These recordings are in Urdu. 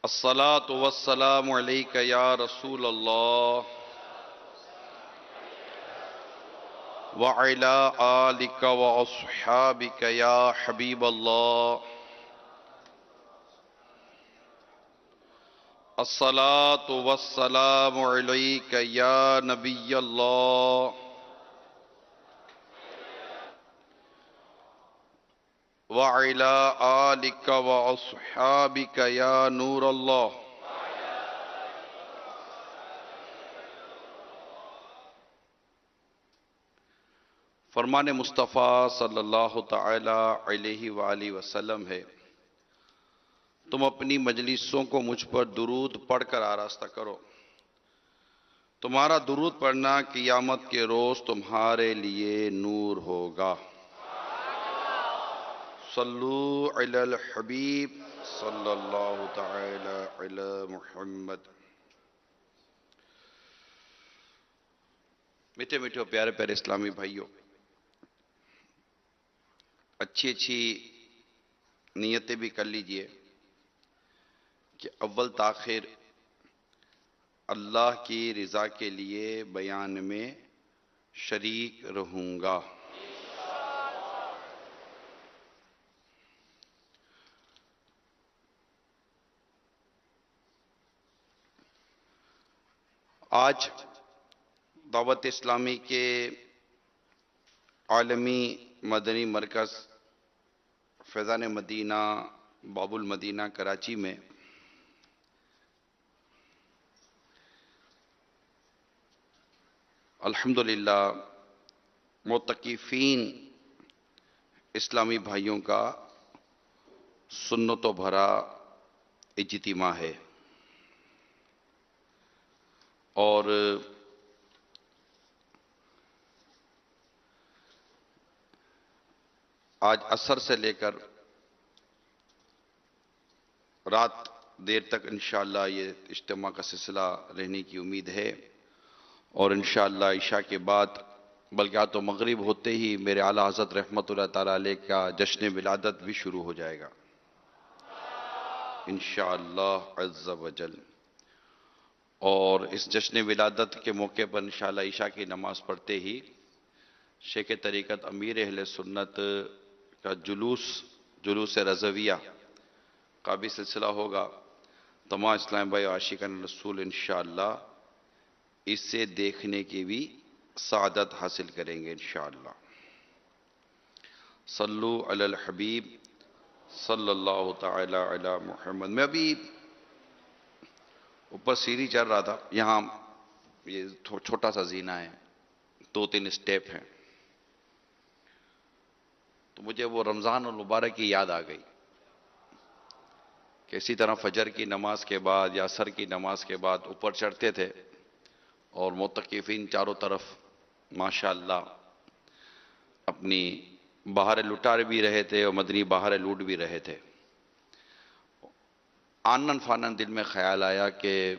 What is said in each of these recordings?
الصلاة والسلام عليك يا رسول الله وعلى آلك وأصحابك يا حبيب الله. الصلاة والسلام عليك يا نبي الله وعلى آلك وأصحابك يا نور الله. فرمان مصطفیٰ صلی اللہ تعالی علیہ وآلہ وسلم ہے، تم اپنی مجلسوں کو مجھ پر درود پڑھ کر آراستہ کرو. تمہارا درود پڑھنا قیامت کے روز تمہارے لیے نور ہوگا. صلو علی الحبیب صلی اللہ تعالی علی محمد. میٹھے میٹھے پیارے پیارے اسلامی بھائیوں، اچھی نیتیں بھی کر لیجئے کہ اول تاخیر اللہ کی رضا کے لیے بیان میں شریک رہوں گا. آج دعوت اسلامی کے عالمی مدنی مرکز فیضان مدینہ باب المدینہ کراچی میں الحمدللہ معتکفین اسلامی بھائیوں کا سنتوں بھرا اجتماع ہے، اور آج عصر سے لے کر رات دیر تک انشاءاللہ یہ اجتماع کا سلسلہ رہنے کی امید ہے، اور انشاءاللہ عشاء کے بعد بلکہ آج تو مغرب ہوتے ہی میرے اعلیٰ حضرت رحمت اللہ تعالیٰ علیہ کا جشن ولادت بھی شروع ہو جائے گا انشاءاللہ عز و جل. اور اس جشن ولادت کے موقع پر انشاءاللہ عشاء کی نماز پڑھتے ہی شیخ طریقت امیر اہل سنت کا جلوس رضویہ کا بھی سلسلہ ہوگا. تمام اسلام بھائی عاشقان رسول انشاءاللہ اسے دیکھنے کی بھی سعادت حاصل کریں گے انشاءاللہ. صلو علی الحبیب صلی اللہ تعالی علی محمد. میں ابھی اوپر سیڑھی چڑھ رہا تھا، یہاں یہ چھوٹا سا زینہ ہے، 2-3 اسٹیپ ہیں، تو مجھے وہ رمضان المبارک کی یاد آ گئی کہ اسی طرح فجر کی نماز کے بعد یا عصر کی نماز کے بعد اوپر چڑھتے تھے اور معتکفین چاروں طرف ماشاءاللہ اپنی بہاریں لٹا بھی رہے تھے اور مدنی بہاریں لوٹ بھی رہے تھے. آنن فانن دل میں خیال آیا کہ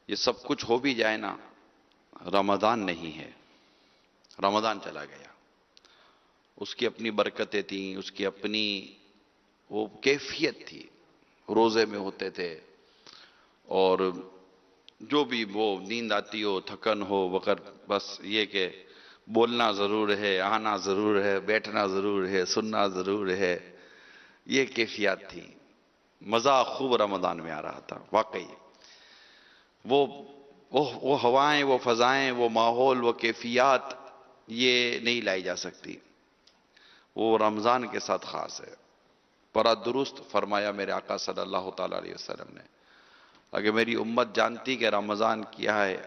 یہ سب کچھ ہو بھی جائے نا، رمضان نہیں ہے، رمضان چلا گیا. اس کی اپنی برکتیں تھیں، اس کی اپنی وہ کیفیت تھی. روزے میں ہوتے تھے اور جو بھی وہ نیند آتی ہو، تھکن ہو، وقت بس یہ کہ بولنا ضرور ہے، آنا ضرور ہے، بیٹھنا ضرور ہے، سننا ضرور ہے. یہ کیفیت تھی. مزہ خوب رمضان میں آ رہا تھا واقعی. وہ ہوائیں، وہ فضائیں، وہ ماحول، وہ کیفیات یہ نہیں لائی جا سکتی. وہ رمضان کے ساتھ خاص ہے. بڑا درست فرمایا میرے آقا صلی اللہ تعالیٰ علیہ وسلم نے، اگر میری امت جانتی کہ رمضان کیا ہے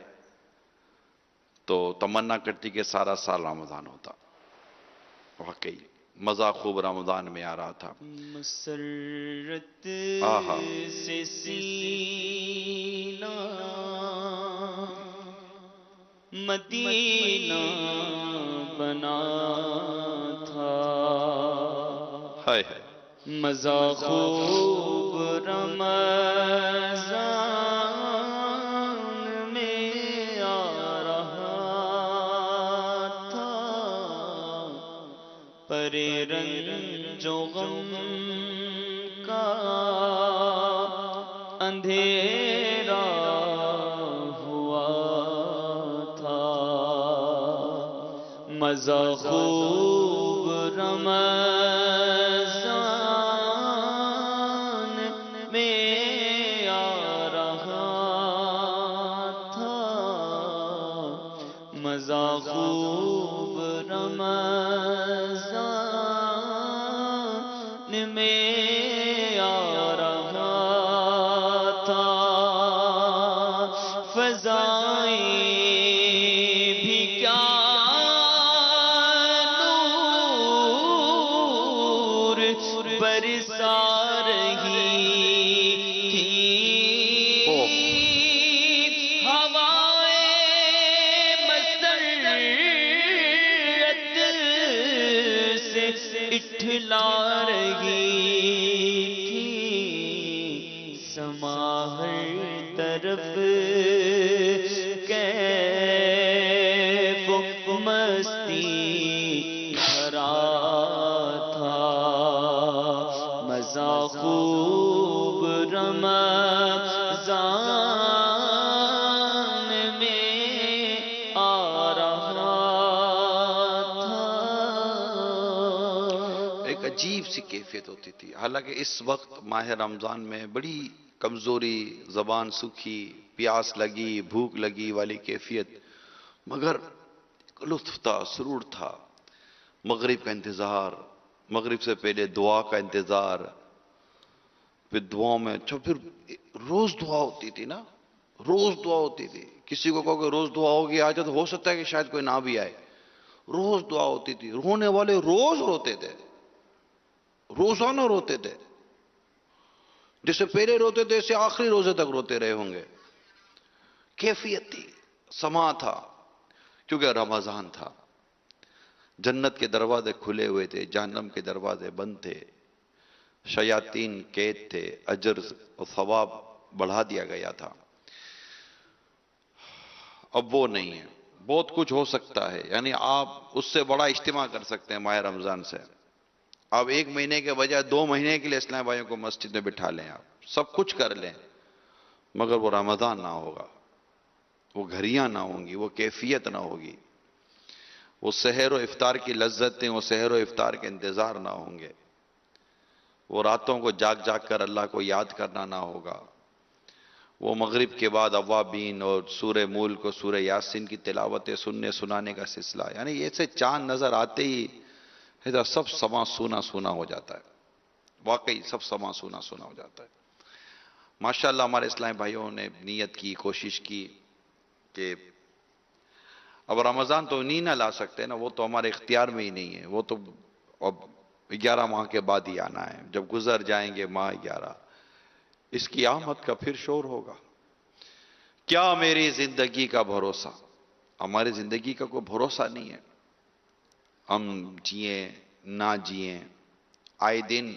تو تمنا کرتی کہ سارا سال رمضان ہوتا. واقعی مزہ خوب رمضان میں آ رہا تھا. مسرت آہا سے سینہ مدینہ بنا تھا، ہائے ہائے مزہ خوب رمضان میں آ رہا تھا، پرے رنج و غم کا اندھیرا ہوا تھا، مزہ خوب رمضان میں آ رہا تھا، مزہ خوب رمضان میں آ رہا تھا، فضائیں بھی کیا نور برسا رہی تھی، ہوائیں مسرت سے اٹھلا رہی تھی، سما ہر طرف کیف و مستی بھرا تھا، مزہ خوب رمضان میں آ رہا تھا۔ ایک عجیب سی کیفیت ہوتی تھی، حالانکہ اس وقت ماہ رمضان میں بڑی کمزوری، زبان سوکھی، پیاس لگی، بھوک لگی والی کیفیت، مگر ایک لطف تھا، سرور تھا، مغرب کا انتظار، مغرب سے پہلے دعا کا انتظار، پھر دعاؤں میں اچھا، پھر روز دعا ہوتی تھی نا، روز دعا ہوتی تھی۔ کسی کو کہو کہ روز دعا ہوگی آج تو ہو سکتا ہے کہ شاید کوئی نہ بھی آئے، روز دعا ہوتی تھی، رونے والے روز روتے تھے، روزانہ روتے تھے، جیسے پہلے روتے تھے اسے آخری روزے تک روتے رہے ہوں گے۔ کیفیت تھی، سما تھا، کیونکہ رمضان تھا، جنت کے دروازے کھلے ہوئے تھے، جہنم کے دروازے بند تھے، شیاطین قید تھے، اجر اور ثواب بڑھا دیا گیا تھا۔ اب وہ نہیں ہے، بہت کچھ ہو سکتا ہے، یعنی آپ اس سے بڑا اجتماع کر سکتے ہیں ماہ رمضان سے۔ آپ 1 مہینے کے بجائے 2 مہینے کے لیے اسلام بھائیوں کو مسجد میں بٹھا لیں، آپ سب کچھ کر لیں، مگر وہ رمضان نہ ہوگا، وہ گھڑیاں نہ ہوں گی، وہ کیفیت نہ ہوگی، وہ سحر و افطار کی لذتیں، وہ سحر و افطار کے انتظار نہ ہوں گے، وہ راتوں کو جاگ جاگ کر اللہ کو یاد کرنا نہ ہوگا، وہ مغرب کے بعد اوابین اور سورہ ملک اور سورہ یاسین کی تلاوتیں سننے سنانے کا سلسلہ، یعنی یہ سے چاند نظر آتے ہی سب سما سونا سونا ہو جاتا ہے، واقعی سب سما سونا سونا ہو جاتا ہے۔ ماشاءاللہ ہمارے اسلامی بھائیوں نے نیت کی، کوشش کی کہ اب رمضان تو نہیں نہ لا سکتے نا، وہ تو ہمارے اختیار میں ہی نہیں ہے، وہ تو اب 11 ماہ کے بعد ہی آنا ہے، جب گزر جائیں گے ماہ 11 اس کی آمد کا پھر شور ہوگا۔ کیا میری زندگی کا بھروسہ، ہماری زندگی کا کوئی بھروسہ نہیں ہے، ہم جئیں نہ جئیں، آئے دن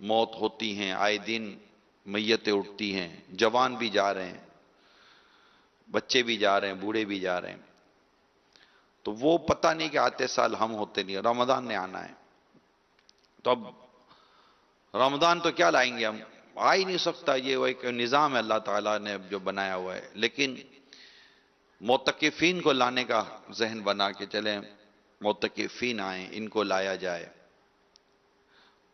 موت ہوتی ہیں، آئے دن میتیں اٹھتی ہیں، جوان بھی جا رہے ہیں، بچے بھی جا رہے ہیں، بوڑھے بھی جا رہے ہیں، تو وہ پتہ نہیں کہ آتے سال ہم ہوتے نہیں، رمضان نے آنا ہے، تو اب رمضان تو کیا لائیں گے، ہم آ ہی نہیں سکتا، یہ وہ ایک نظام ہے اللہ تعالیٰ نے جو بنایا ہوا ہے، لیکن معتکفین کو لانے کا ذہن بنا کے چلیں، معتکفین آئیں، ان کو لایا جائے،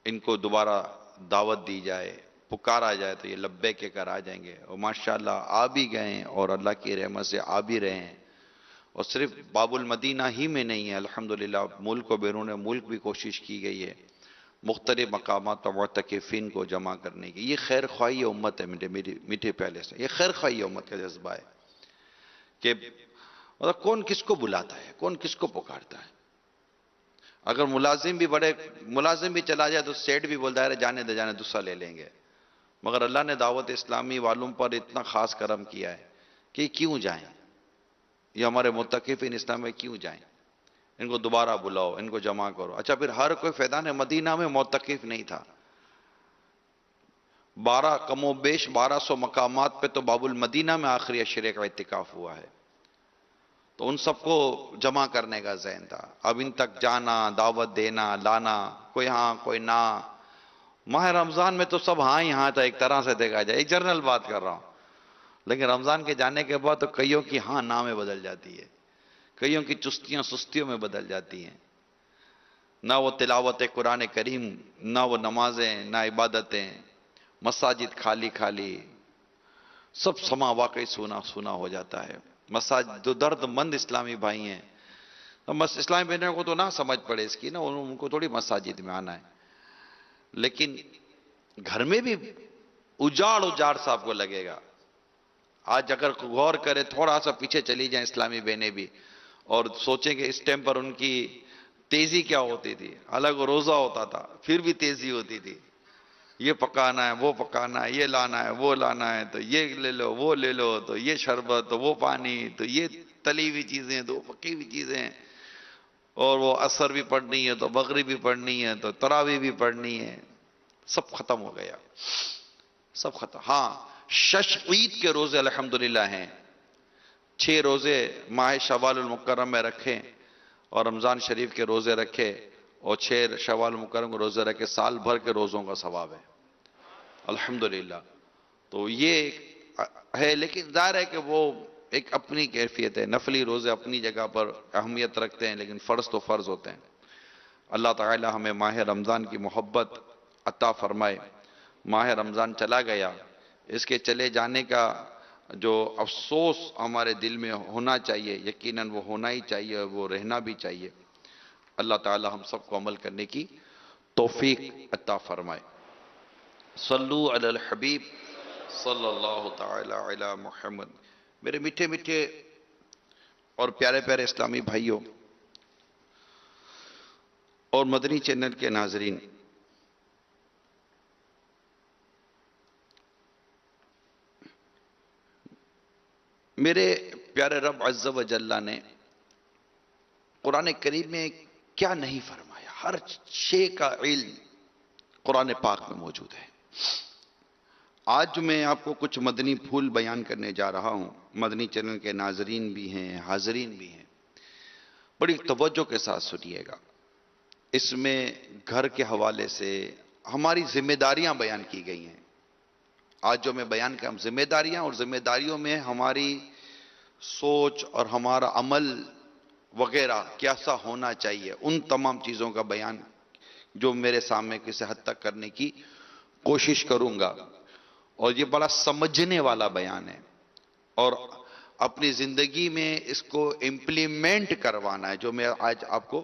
ان کو دوبارہ دعوت دی جائے، پکارا جائے تو یہ لبیک کے کر آ جائیں گے، اور ماشاءاللہ آ بھی گئے ہیں اور اللہ کی رحمت سے آ بھی رہے ہیں، اور صرف باب المدینہ ہی میں نہیں ہے، الحمدللہ ملک و بیرون ملک بھی کوشش کی گئی ہے مختلف مقامات پر معتکفین کو جمع کرنے کی۔ یہ خیر خواہی امت ہے، میٹھے پیالے سے، یہ خیر خواہی امت کا جذبہ ہے کہ مطلب کون کس کو بلاتا ہے، کون کس کو پکارتا ہے۔ اگر ملازم بھی چلا جائے تو سیٹ بھی بولتا ہے جانے دے دوسرا لے لیں گے، مگر اللہ نے دعوت اسلامی والوں پر اتنا خاص کرم کیا ہے کہ کیوں جائیں، یہ ہمارے معتکفین اسلام میں کیوں جائیں، ان کو دوبارہ بلاؤ، ان کو جمع کرو۔ اچھا پھر ہر کوئی فیضان مدینہ میں معتکف نہیں تھا، 12 کم و بیش 1200 مقامات پہ تو باب المدینہ میں آخری عشرے کا اعتکاف ہوا ہے، تو ان سب کو جمع کرنے کا ذہن تھا، اب ان تک جانا، دعوت دینا، لانا، کوئی ہاں کوئی نہ، ماہ رمضان میں تو سب ہاں ہی ہاں تھا ایک طرح سے دیکھا جائے، ایک جنرل بات کر رہا ہوں، لیکن رمضان کے جانے کے بعد تو کئیوں کی ہاں نا میں بدل جاتی ہے، کئیوں کی چستیاں سستیوں میں بدل جاتی ہیں، نہ وہ تلاوت قرآن کریم، نہ وہ نمازیں، نہ عبادتیں، مساجد خالی خالی، سب سما واقعی سونا سونا ہو جاتا ہے۔ مساجد جو درد مند اسلامی بھائی ہیں، بس اسلامی بہنوں کو تو نہ سمجھ پڑے اس کی نا، ان کو تھوڑی مساجد میں آنا ہے، لیکن گھر میں بھی اجاڑ اجاڑ سا آپ کو لگے گا۔ آج اگر غور کرے تھوڑا سا پیچھے چلی جائیں اسلامی بہنیں بھی اور سوچیں کہ اس ٹائم پر ان کی تیزی کیا ہوتی تھی، الگ روزہ ہوتا تھا پھر بھی تیزی ہوتی تھی، یہ پکانا ہے وہ پکانا ہے، یہ لانا ہے وہ لانا ہے، تو یہ لے لو وہ لے لو، تو یہ شربت تو وہ پانی، تو یہ تلی ہوئی چیزیں تو پکی ہوئی چیزیں، اور وہ عصر بھی پڑھنی ہے تو مغرب بھی پڑھنی ہے تو تراویح بھی پڑھنی ہے، سب ختم ہو گیا، سب ختم۔ ہاں، شش عید کے روزے الحمدللہ ہیں، 6 روزے ماہ شوال المکرم میں رکھیں اور رمضان شریف کے روزے رکھے اور 6 شوال المکرم کے روزے رکھے، سال بھر کے روزوں کا ثواب ہے الحمدللہ۔ تو یہ ہے، لیکن ظاہر ہے کہ وہ ایک اپنی کیفیت ہے، نفلی روزے اپنی جگہ پر اہمیت رکھتے ہیں، لیکن فرض تو فرض ہوتے ہیں۔ اللہ تعالی ہمیں ماہ رمضان کی محبت عطا فرمائے۔ ماہ رمضان چلا گیا، اس کے چلے جانے کا جو افسوس ہمارے دل میں ہونا چاہیے، یقیناً وہ ہونا ہی چاہیے، وہ رہنا بھی چاہیے۔ اللہ تعالی ہم سب کو عمل کرنے کی توفیق عطا فرمائے۔ صلو علی الحبیب صلی اللہ تعالی علی محمد۔ میرے میٹھے میٹھے اور پیارے پیارے اسلامی بھائیوں اور مدنی چینل کے ناظرین، میرے پیارے رب عز و جل نے قرآن کریم میں کیا نہیں فرمایا، ہر شے کا علم قرآن پاک میں موجود ہے۔ آج میں آپ کو کچھ مدنی پھول بیان کرنے جا رہا ہوں، مدنی چینل کے ناظرین بھی ہیں، حاضرین بھی ہیں، بڑی توجہ کے ساتھ سنیے گا۔ اس میں گھر کے حوالے سے ہماری ذمہ داریاں بیان کی گئی ہیں۔ آج جو میں بیان کیا، ہم ذمہ داریاں، اور ذمہ داریوں میں ہماری سوچ اور ہمارا عمل وغیرہ کیسا ہونا چاہیے، ان تمام چیزوں کا بیان جو میرے سامنے کسی حد تک کرنے کی کوشش کروں گا، اور یہ بڑا سمجھنے والا بیان ہے، اور اپنی زندگی میں اس کو امپلیمنٹ کروانا ہے۔ جو میں آج آپ کو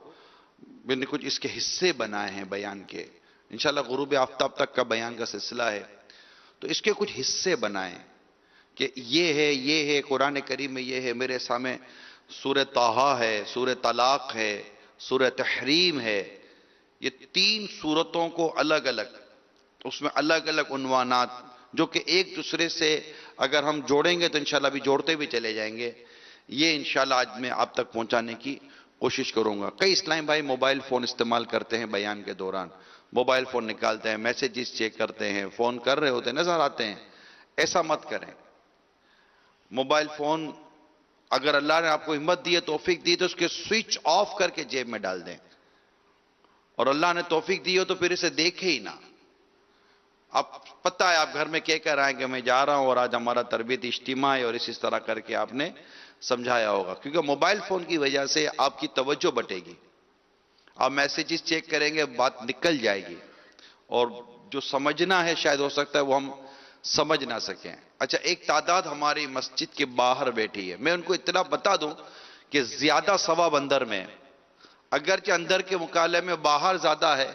میں نے کچھ اس کے حصے بنائے ہیں بیان کے، انشاءاللہ غروب آفتاب تک کا بیان کا سلسلہ ہے، تو اس کے کچھ حصے بنائیں کہ یہ ہے قرآن کریم میں، یہ ہے میرے سامنے سورہ طٰہٰ ہے، سورہ طلاق ہے، سورہ تحریم ہے، یہ 3 سورتوں کو الگ الگ، اس میں الگ الگ عنوانات جو کہ ایک دوسرے سے اگر ہم جوڑیں گے تو انشاءاللہ بھی جوڑتے بھی چلے جائیں گے، یہ انشاءاللہ آج میں آپ تک پہنچانے کی کوشش کروں گا۔ کئی اسلامی بھائی موبائل فون استعمال کرتے ہیں بیان کے دوران، موبائل فون نکالتے ہیں، میسیجز چیک کرتے ہیں، فون کر رہے ہوتے ہیں، نظر آتے ہیں، ایسا مت کریں۔ موبائل فون اگر اللہ نے آپ کو ہمت دی ہے، توفیق دی تو اس کے سوئچ آف کر کے جیب میں ڈال دیں، اور اللہ نے توفیق دی ہو تو پھر اسے دیکھے ہی نہ۔ اب پتہ ہے آپ گھر میں کہہ کر آئیں کہ میں جا رہا ہوں اور آج ہمارا تربیت اجتماع ہے، اور اس طرح کر کے آپ نے سمجھایا ہوگا، کیونکہ موبائل فون کی وجہ سے آپ کی توجہ بٹے گی، آپ میسیجز چیک کریں گے، بات نکل جائے گی، اور جو سمجھنا ہے شاید ہو سکتا ہے وہ ہم سمجھ نہ سکیں۔ اچھا، ایک تعداد ہماری مسجد کے باہر بیٹھی ہے، میں ان کو اطلاع بتا دوں کہ زیادہ ثواب اندر میں، اگرچہ اندر کے مقابلے میں باہر زیادہ ہے،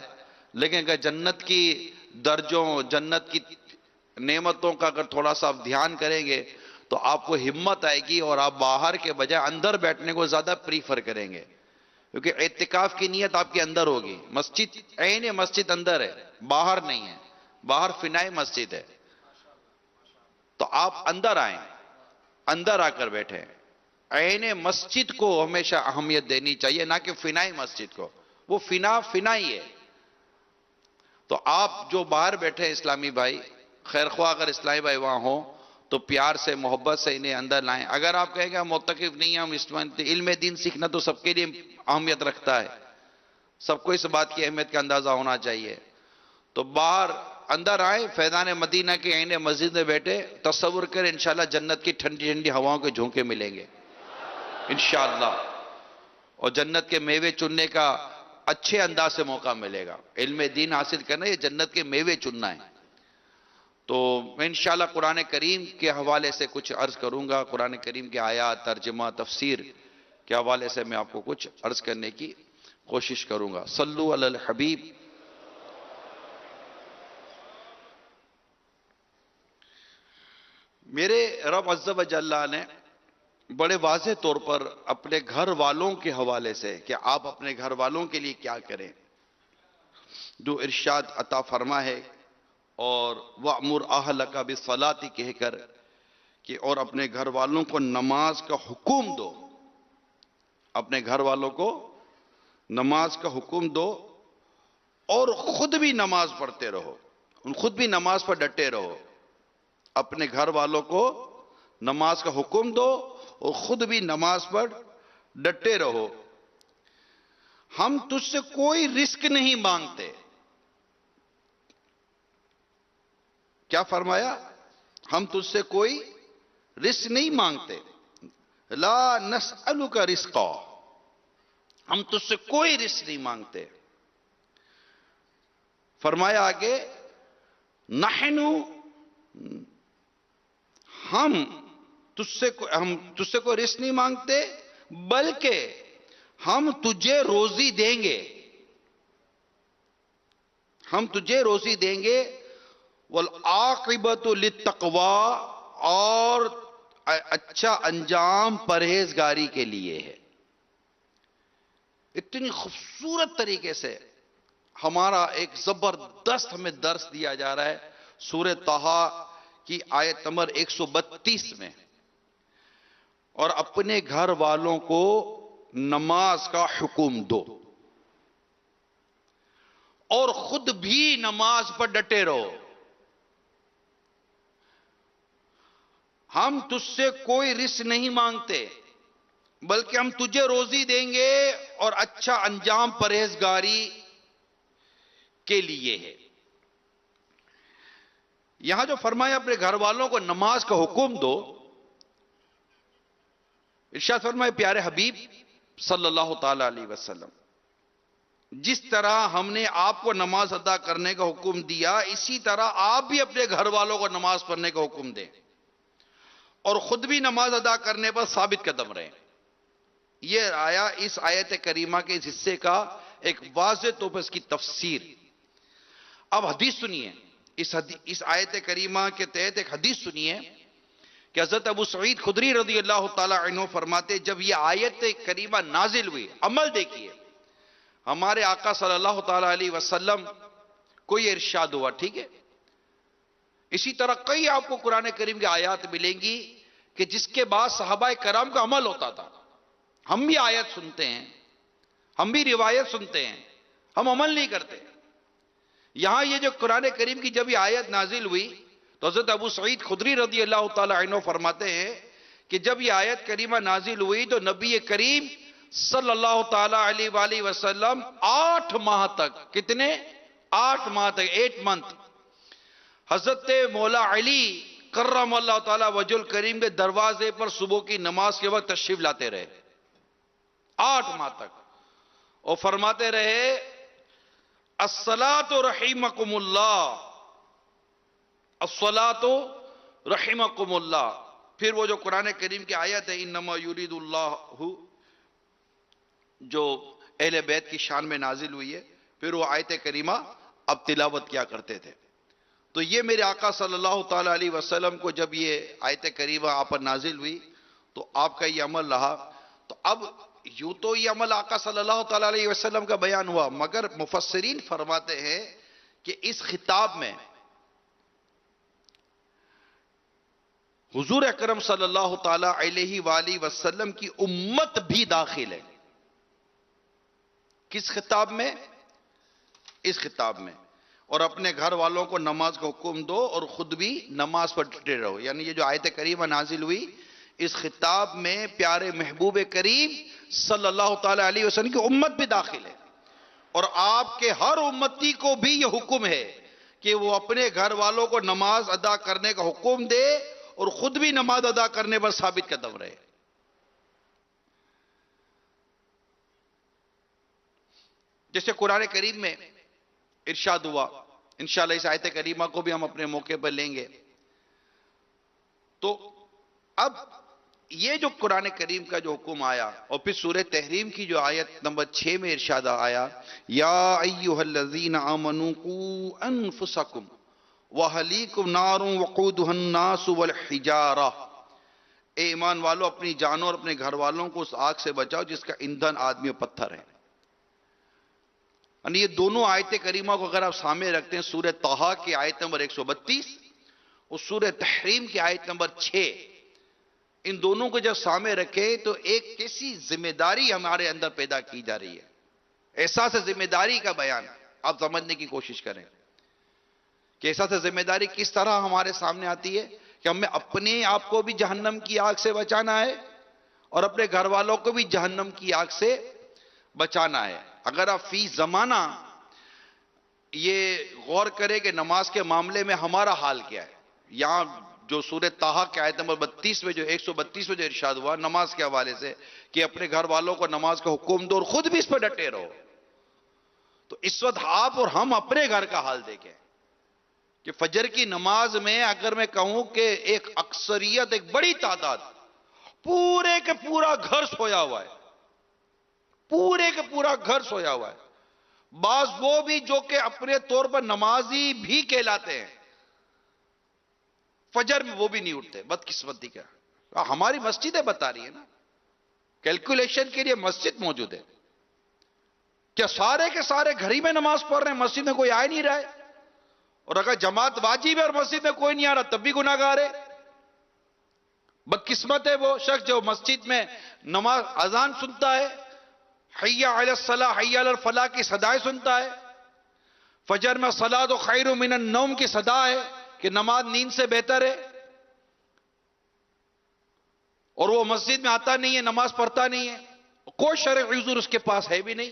لیکن اگر جنت کی درجوں، جنت کی نعمتوں کا اگر تھوڑا سا آپ دھیان کریں گے تو آپ کو ہمت آئے گی، اور آپ باہر کے بجائے اندر بیٹھنے کو زیادہ پریفر کریں گے، کیونکہ اعتکاف کی نیت آپ کے اندر ہوگی۔ مسجد عین مسجد اندر ہے، باہر نہیں ہے، باہر فنائی مسجد ہے، تو آپ اندر آئیں، اندر آ کر بیٹھیں۔ عین مسجد کو ہمیشہ اہمیت دینی چاہیے، نہ کہ فنائی مسجد کو، وہ فنائی ہے۔ تو آپ جو باہر بیٹھے ہیں اسلامی بھائی، خیر خواہ اگر اسلامی بھائی وہاں ہوں تو پیار سے محبت سے انہیں اندر لائیں۔ اگر آپ کہیں کہ ہم معتکف نہیں ہیں، ہم علم دین سیکھنا تو سب کے لیے اہمیت رکھتا ہے، سب کو اس بات کی اہمیت کا اندازہ ہونا چاہیے، تو باہر اندر آئے، فیضان مدینہ کے عین مسجد میں بیٹھے، تصور کریں انشاءاللہ جنت کی ٹھنڈی ٹھنڈی ہواؤں کے جھونکے ملیں گے انشاءاللہ، اور جنت کے میوے چننے کا اچھے انداز سے موقع ملے گا۔ علم دین حاصل کرنا یہ جنت کے میوے چننا ہے۔ تو میں انشاءاللہ قرآن کریم کے حوالے سے کچھ عرض کروں گا، قرآن کریم کے آیات، ترجمہ، تفسیر کے حوالے سے میں آپ کو کچھ عرض کرنے کی کوشش کروں گا۔ صلو علی الحبیب۔ میرے رب عز و جل نے بڑے واضح طور پر اپنے گھر والوں کے حوالے سے کہ آپ اپنے گھر والوں کے لیے کیا کریں جو ارشاد عطا فرما ہے، اور وَأْمُرْ أَهْلَكَ بِالصَّلَاةِ کہہ کر کہ اور اپنے گھر والوں کو نماز کا حکم دو، اپنے گھر والوں کو نماز کا حکم دو، اور خود بھی نماز پڑھتے رہو، خود بھی نماز پر ڈٹے رہو۔ اپنے گھر والوں کو نماز کا حکم دو اور خود بھی نماز پر ڈٹے رہو۔ ہم تجھ سے کوئی رزق نہیں مانگتے۔ کیا فرمایا؟ ہم تجھ سے کوئی رزق نہیں مانگتے۔ لا نسألک رزقا، ہم تجھ سے کوئی رزق نہیں مانگتے۔ فرمایا آگے، نحن، ہم تجھ سے کوئی رزق نہیں مانگتے، بلکہ ہم تجھے روزی دیں گے، ہم تجھے روزی دیں گے۔ والعاقبۃ للتقوی، اور اچھا انجام پرہیزگاری کے لیے ہے۔ اتنی خوبصورت طریقے سے ہمارا ایک زبردست ہمیں درس دیا جا رہا ہے سورہ طٰہٰ کی آیت نمبر 132 میں، اور اپنے گھر والوں کو نماز کا حکم دو اور خود بھی نماز پر ڈٹے رہو۔ ہم تجھ سے کوئی رزق نہیں مانگتے، بلکہ ہم تجھے روزی دیں گے اور اچھا انجام پرہیزگاری کے لیے ہے۔ یہاں جو فرمایا اپنے گھر والوں کو نماز کا حکم دو، ارشاد فرمائے پیارے حبیب صلی اللہ تعالی علیہ وسلم، جس طرح ہم نے آپ کو نماز ادا کرنے کا حکم دیا، اسی طرح آپ بھی اپنے گھر والوں کو نماز پڑھنے کا حکم دیں اور خود بھی نماز ادا کرنے پر ثابت قدم رہیں۔ یہ آیا اس آیت کریمہ کے اس حصے کا ایک واضح طور پر اس کی تفسیر۔ اب حدیث سنیے، اس آیت کریمہ کے تحت ایک حدیث سنیے کہ حضرت ابو سعید خدری رضی اللہ تعالی عنہ فرماتے، جب یہ آیت کریمہ نازل ہوئی، عمل دیکھیے، ہمارے آقا صلی اللہ تعالی علیہ وسلم کو یہ ارشاد ہوا، ٹھیک ہے؟ اسی طرح کئی آپ کو قرآن کریم کی آیات ملیں گی کہ جس کے بعد صحابہ کرام کا عمل ہوتا تھا۔ ہم بھی آیت سنتے ہیں، ہم بھی روایت سنتے ہیں، ہم عمل نہیں کرتے۔ یہاں یہ جو قرآن کریم کی جب یہ آیت نازل ہوئی تو حضرت ابو سعید خدری رضی اللہ تعالی عنہ فرماتے ہیں کہ جب یہ آیت کریمہ نازل ہوئی تو نبی کریم صلی اللہ تعالی علیہ وآلہ وسلم 8 ماہ تک، کتنے؟ 8 ماہ تک، 8 منتھ، حضرت مولا علی کرم اللہ تعالی وجہ الکریم کے دروازے پر صبح کی نماز کے وقت تشریف لاتے رہے، 8 ماہ تک، اور فرماتے رہے الصلاۃ رحمکم اللہ، الصلاۃ رحمکم اللہ۔ پھر وہ جو قرآن کریم کی آیت ہے انما یرید اللہ، جو اہل بیت کی شان میں نازل ہوئی ہے، پھر وہ آیت کریمہ اب تلاوت کیا کرتے تھے۔ تو یہ میرے آقا صلی اللہ تعالی علیہ وسلم کو جب یہ آیت کریمہ آپ پر نازل ہوئی تو آپ کا یہ عمل رہا۔ تو اب یوں تو یہ عمل آقا صلی اللہ تعالی علیہ وسلم کا بیان ہوا، مگر مفسرین فرماتے ہیں کہ اس خطاب میں حضور اکرم صلی اللہ تعالی علیہ وآلہ وسلم کی امت بھی داخل ہے۔ کس خطاب میں؟ اس خطاب میں۔ اور اپنے گھر والوں کو نماز کا حکم دو اور خود بھی نماز پر ڈٹے رہو، یعنی یہ جو آیت کریمہ نازل ہوئی اس خطاب میں پیارے محبوب کریم صلی اللہ تعالی علیہ وسلم کی امت بھی داخل ہے، اور آپ کے ہر امتی کو بھی یہ حکم ہے کہ وہ اپنے گھر والوں کو نماز ادا کرنے کا حکم دے اور خود بھی نماز ادا کرنے پر ثابت قدم رہے. جیسے قرآن کریم میں ارشاد ہوا، انشاءاللہ اس آیت کریمہ کو بھی ہم اپنے موقع پر لیں گے. تو اب یہ جو قرآن کریم کا جو حکم آیا، اور پھر سورہ تحریم کی جو آیت نمبر 6 میں ارشاد آیا، یا ایھا الذین آمنوا قوا انفسکم واہلیکم نار وقودھا الناس والحجارہ، اے ایمان والو اپنی جانوں اور اپنے گھر والوں کو اس آگ سے بچاؤ جس کا ایندھن آدمی اور پتھر ہے. یعنی یہ دونوں آیت کریمہ کو اگر آپ سامنے رکھتے ہیں، سورہ طٰہٰ کی آیت نمبر 132 اور سورہ تحریم کی آیت نمبر 6، ان دونوں کو جب سامنے رکھے تو ایک کیسی ذمہ داری ہمارے اندر پیدا کی جا رہی ہے. احساس ذمہ داری کا بیان آپ سمجھنے کی کوشش کریں کہ احساس ذمہ داری کس طرح ہمارے سامنے آتی ہے کہ ہمیں اپنے آپ کو بھی جہنم کی آگ سے بچانا ہے اور اپنے گھر والوں کو بھی جہنم کی آگ سے بچانا ہے. اگر آپ فی زمانہ یہ غور کریں کہ نماز کے معاملے میں ہمارا حال کیا ہے، یہاں جو سورہ طٰہٰ کے آیت نمبر 32 میں جو 132 میں جو ارشاد ہوا نماز کے حوالے سے کہ اپنے گھر والوں کو نماز کا حکم دو اور خود بھی اس پر ڈٹے رہو، تو اس وقت آپ اور ہم اپنے گھر کا حال دیکھیں کہ فجر کی نماز میں اگر میں کہوں کہ ایک اکثریت، ایک بڑی تعداد، پورے کے پورا گھر سویا ہوا ہے، پورے کے پورا گھر سویا ہوا ہے. بعض وہ بھی جو کہ اپنے طور پر نمازی بھی کہلاتے ہیں، فجر میں وہ بھی نہیں اٹھتے. بدقسمتی کا ہماری مسجدیں بتا رہی ہیں نا، کیلکولیشن کے لیے مسجد موجود ہے. کیا سارے کے سارے گھر ہی میں نماز پڑھ رہے ہیں، مسجد میں کوئی آ نہیں رہا ہے؟ اور اگر جماعت واجب ہے اور مسجد میں کوئی نہیں آ رہا تب بھی گناہگار ہے. بدقسمت ہے وہ شخص جو مسجد میں نماز اذان سنتا ہے، حی علی الصلاۃ حی علی الفلاح کی صدائیں سنتا ہے، فجر میں الصلاۃ خیر من النوم کی صدا ہے کہ نماز نیند سے بہتر ہے، اور وہ مسجد میں آتا نہیں ہے، نماز پڑھتا نہیں ہے، کوئی شرعی عذر اس کے پاس ہے بھی نہیں.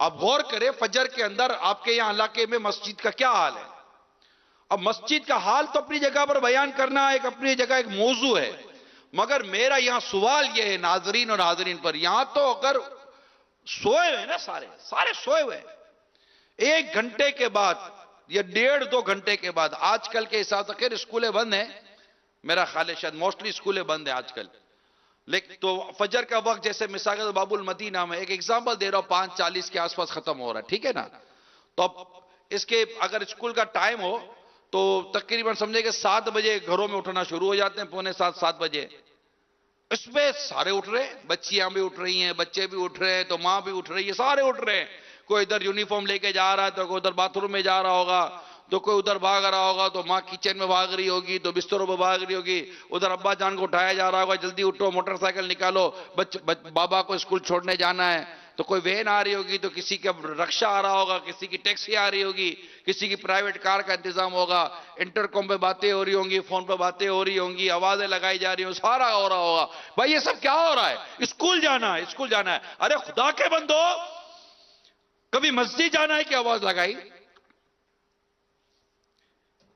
اب غور کریں فجر کے اندر آپ کے یہاں علاقے میں مسجد کا کیا حال ہے. اب مسجد کا حال تو اپنی جگہ پر بیان کرنا ایک اپنی جگہ ایک موضوع ہے، مگر میرا یہاں سوال یہ ہے ناظرین اور ناظرین پر، یہاں تو اگر سوئے ہوئے نا، سارے سوئے ہوئے، 1 گھنٹے کے بعد یا 1.5-2 گھنٹے کے بعد، آج کل کے حساب سے خیر اسکولیں بند ہیں، میرا خیال ہے شاید موسٹلی اسکولیں بند ہیں آج کل، لیکن تو فجر کا وقت جیسے مثال کے باب المدینہ میں ایک ایگزامپل دے رہا ہوں 5:40 کے آس پاس ختم ہو رہا ہے، ٹھیک ہے نا. تو اب اس کے اگر اسکول کا ٹائم ہو تو تقریباً سمجھے کہ 7 بجے گھروں میں اٹھنا شروع ہو جاتے ہیں، 6:45-7 بجے. اس میں سارے اٹھ رہے ہیں، بچیاں بھی اٹھ رہی ہیں، بچے بھی اٹھ رہے ہیں، تو ماں بھی اٹھ رہی ہے، سارے اٹھ رہے ہیں. کوئی ادھر یونیفارم لے کے جا رہا ہے تو کوئی ادھر باتھ روم میں جا رہا ہوگا، تو کوئی ادھر بھاگ رہا ہوگا، تو ماں کچن میں بھاگ رہی ہوگی، تو بستروں میں بھاگ رہی ہوگی، ادھر ابا جان کو اٹھایا جا رہا ہوگا، جلدی اٹھو موٹر سائیکل نکالو، بابا کو اسکول چھوڑنے جانا ہے. تو کوئی وین آ رہی ہوگی، تو کسی کا رکشہ آ رہا ہوگا، کسی کی ٹیکسی آ رہی ہوگی، کسی کی پرائیویٹ کار کا انتظام ہوگا، انٹرکم پہ باتیں ہو رہی ہوں گی، فون پہ باتیں ہو رہی ہوں گی، آوازیں لگائی جا رہی ہوں، سارا ہو رہا ہوگا. بھائی یہ سب کیا ہو رہا ہے؟ اسکول جانا ہے، اسکول جانا ہے. ارے خدا کے بندو، کبھی مسجد جانا ہے کہ آواز لگائی؟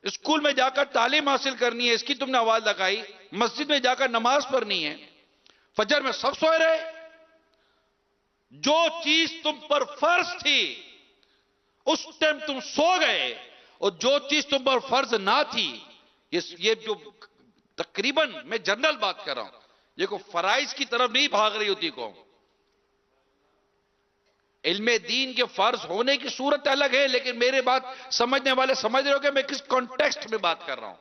اسکول میں جا کر تعلیم حاصل کرنی ہے، اس کی تم نے آواز لگائی. مسجد میں جا کر نماز پڑھنی ہے. فجر میں سب سوئے رہے. جو چیز تم پر فرض تھی اس ٹائم تم سو گئے، اور جو چیز تم پر فرض نہ تھی، یہ جو تقریباً میں جنرل بات کر رہا ہوں، یہ کوئی فرائض کی طرف نہیں بھاگ رہی ہوتی قوم. علم دین کے فرض ہونے کی صورت الگ ہے، لیکن میرے بات سمجھنے والے سمجھ رہے ہو کہ میں کس کانٹیکسٹ میں بات کر رہا ہوں.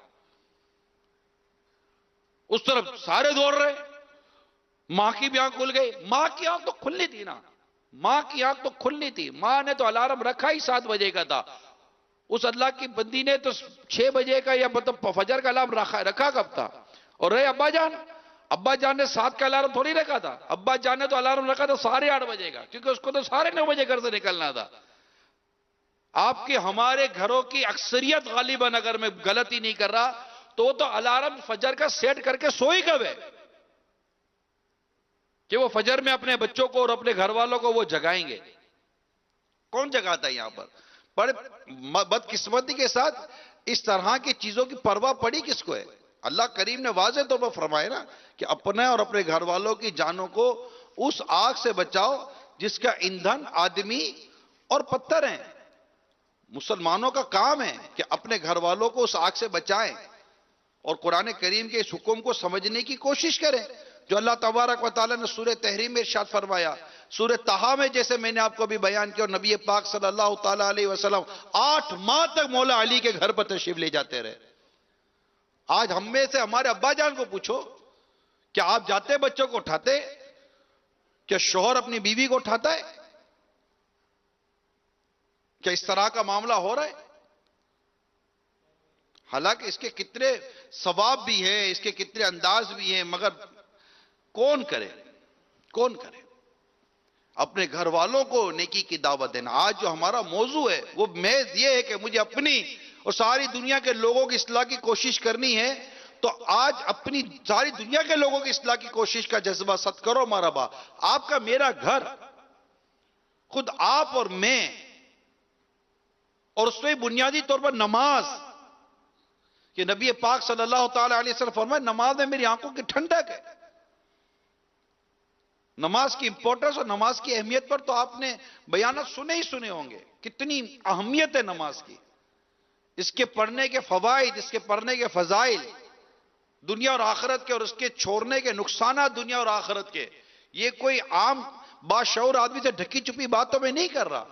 اس طرف سارے دوڑ رہے. ماں کی بھی آنکھ کھل گئی. ماں کی آنکھ تو کھلنی تھی نا، ماں کی آنکھ تو کھلنی تھی. ماں نے تو الارم رکھا ہی 7 بجے کا تھا. اس اللہ کی بندی نے تو 6 بجے کا یا مطلب فجر کا الارم رکھا کب تھا. اور رہے ابا جان نے 7 کا الارم تھوڑی رکھا تھا. ابا جان نے تو الارم رکھا تھا 8:30 بجے کا، کیونکہ اس کو تو 9:30 بجے گھر سے نکلنا تھا. آپ کے ہمارے گھروں کی اکثریت غالباً اگر میں غلطی نہیں کر رہا تو وہ تو الارم فجر کا سیٹ کر کے سوئی کب ہے کہ وہ فجر میں اپنے بچوں کو اور اپنے گھر والوں کو وہ جگائیں گے. کون جگاتا ہے یہاں پر؟ بڑے بدقسمتی کے ساتھ اس طرح کی چیزوں کی پرواہ پڑی کس کو ہے؟ اللہ کریم نے واضح طور پر فرمایا نا کہ اپنے اور اپنے گھر والوں کی جانوں کو اس آگ سے بچاؤ جس کا ایندھن آدمی اور پتھر ہیں. مسلمانوں کا کام ہے کہ اپنے گھر والوں کو اس آگ سے بچائیں اور قرآن کریم کے اس حکم کو سمجھنے کی کوشش کریں جو اللہ تبارک و تعالیٰ نے سورہ تحریم میں ارشاد فرمایا. سورہ طٰہٰ میں جیسے میں نے آپ کو بھی بیان کیا، اور نبی پاک صلی اللہ تعالیٰ علیہ وسلم 8 ماہ تک مولا علی کے گھر پر تشریف لے جاتے رہے. آج ہم میں سے ہمارے ابا جان کو پوچھو کہ آپ جاتے بچوں کو اٹھاتے؟ کیا شوہر اپنی بیوی کو اٹھاتا ہے؟ کیا اس طرح کا معاملہ ہو رہا ہے؟ حالانکہ اس کے کتنے ثواب بھی ہیں، اس کے کتنے انداز بھی ہیں، مگر کون کرے؟ کون کرے؟ اپنے گھر والوں کو نیکی کی دعوت دینا. آج جو ہمارا موضوع ہے وہ محض یہ ہے کہ مجھے اپنی اور ساری دنیا کے لوگوں کی اصلاح کی کوشش کرنی ہے. تو آج اپنی ساری دنیا کے لوگوں کی اصلاح کی کوشش کا جذبہ ست کرو مرحبا. آپ کا میرا گھر، خود آپ اور میں، اور اس میں بنیادی طور پر نماز، کہ نبی پاک صلی اللہ تعالیٰ علیہ وسلم فرمائے نماز میں میری آنکھوں کی ٹھنڈک ہے. نماز کی امپورٹنس اور نماز کی اہمیت پر تو آپ نے بیانات سنے ہی سنے ہوں گے. کتنی اہمیت ہے نماز کی، اس کے پڑھنے کے فوائد، اس کے پڑھنے کے فضائل دنیا اور آخرت کے، اور اس کے چھوڑنے کے نقصانات دنیا اور آخرت کے. یہ کوئی عام باشعور آدمی سے ڈھکی چھپی باتوں میں نہیں کر رہا.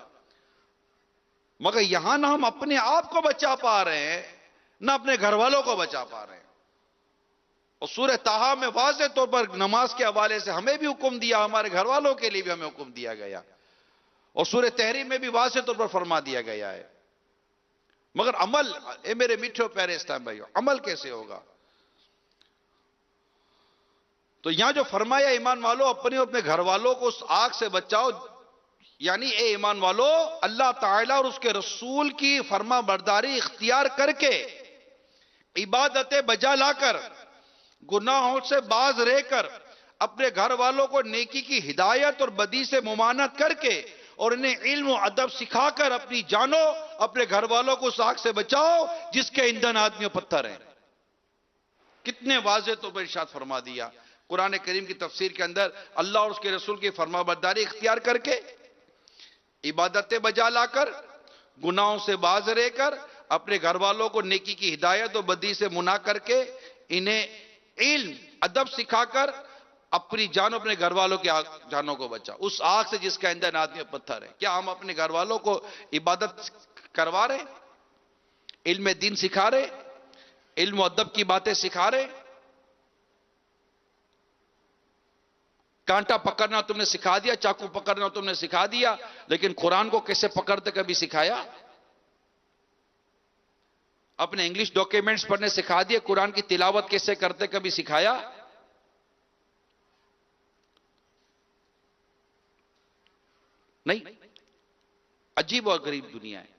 مگر یہاں نہ ہم اپنے آپ کو بچا پا رہے ہیں نہ اپنے گھر والوں کو بچا پا رہے ہیں. اور سورہ طٰہٰ میں واضح طور پر نماز کے حوالے سے ہمیں بھی حکم دیا، ہمارے گھر والوں کے لیے بھی ہمیں حکم دیا گیا، اور سورہ تحریم میں بھی واضح طور پر فرما دیا گیا ہے. مگر عمل، اے میرے میٹھے پیارے اسلام بھائیو، عمل کیسے ہوگا؟ تو یہاں جو فرمایا ایمان والو اپنے اور اپنے گھر والوں کو اس آگ سے بچاؤ، یعنی اے ایمان والو اللہ تعالیٰ اور اس کے رسول کی فرما برداری اختیار کر کے، عبادتیں بجا لا کر، گناہوں سے باز رہ کر، اپنے گھر والوں کو نیکی کی ہدایت اور بدی سے ممانعت کر کے، اور انہیں علم و ادب سکھا کر اپنی جانوں، اپنے گھر والوں کو اس آگ سے بچاؤ جس کے ایندھن آدمی و پتھر ہیں. کتنے واضح طور پر ارشاد فرما دیا. قرآن کریم کی تفسیر کے اندر اللہ اور اس کے رسول کی فرما برداری اختیار کر کے، عبادتیں بجا لا کر، گناہوں سے باز رہ کر، اپنے گھر والوں کو نیکی کی ہدایت اور بدی سے منع کر کے، انہیں علم ادب سکھا کر اپنی جانوں، اپنے گھر والوں کی جانوں کو بچا اس آگ سے جس کا ایندھن آدمی اور پتھر ہے. کیا ہم اپنے گھر والوں کو عبادت کروا رہے، علم دین سکھا رہے، علم و ادب کی باتیں سکھا رہے؟ کانٹا پکڑنا تم نے سکھا دیا، چاقو پکڑنا تم نے سکھا دیا، لیکن قرآن کو کیسے پکڑتے کبھی سکھایا؟ اپنے انگلش ڈاکیومنٹس پڑھنے سکھا دیے، قرآن کی تلاوت کیسے کرتے کبھی سکھایا؟ نہیں. عجیب اور غریب دنیا ہے.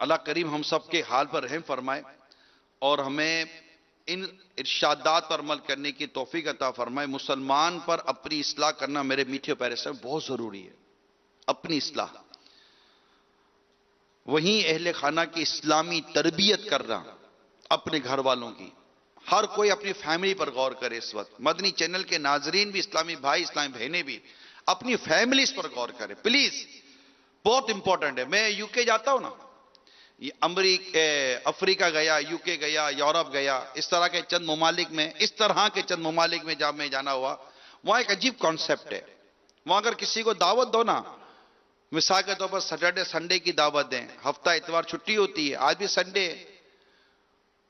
اللہ کریم ہم سب کے حال پر رحم فرمائے اور ہمیں ان ارشادات پر عمل کرنے کی توفیق عطا فرمائے. مسلمان پر اپنی اصلاح کرنا میرے میٹھے پیارے سے بہت ضروری ہے. اپنی اصلاح، وہیں اہل خانہ کی اسلامی تربیت کرنا، اپنے گھر والوں کی. ہر کوئی اپنی فیملی پر غور کرے. اس وقت مدنی چینل کے ناظرین بھی، اسلامی بھائی، اسلامی بہنیں بھی اپنی فیملیز پر غور کرے پلیز. بہت امپورٹنٹ ہے. میں یو کے جاتا ہوں نا، افریقہ گیا، یو کے گیا، یورپ گیا، اس طرح کے چند ممالک میں، اس طرح کے چند ممالک میں جب میں جانا ہوا، وہاں ایک عجیب کانسیپٹ ہے. وہاں اگر کسی کو دعوت دو نا، مثال کے طور پر سیٹرڈے سنڈے کی دعوت دیں، ہفتہ اتوار چھٹی ہوتی ہے، آج بھی سنڈے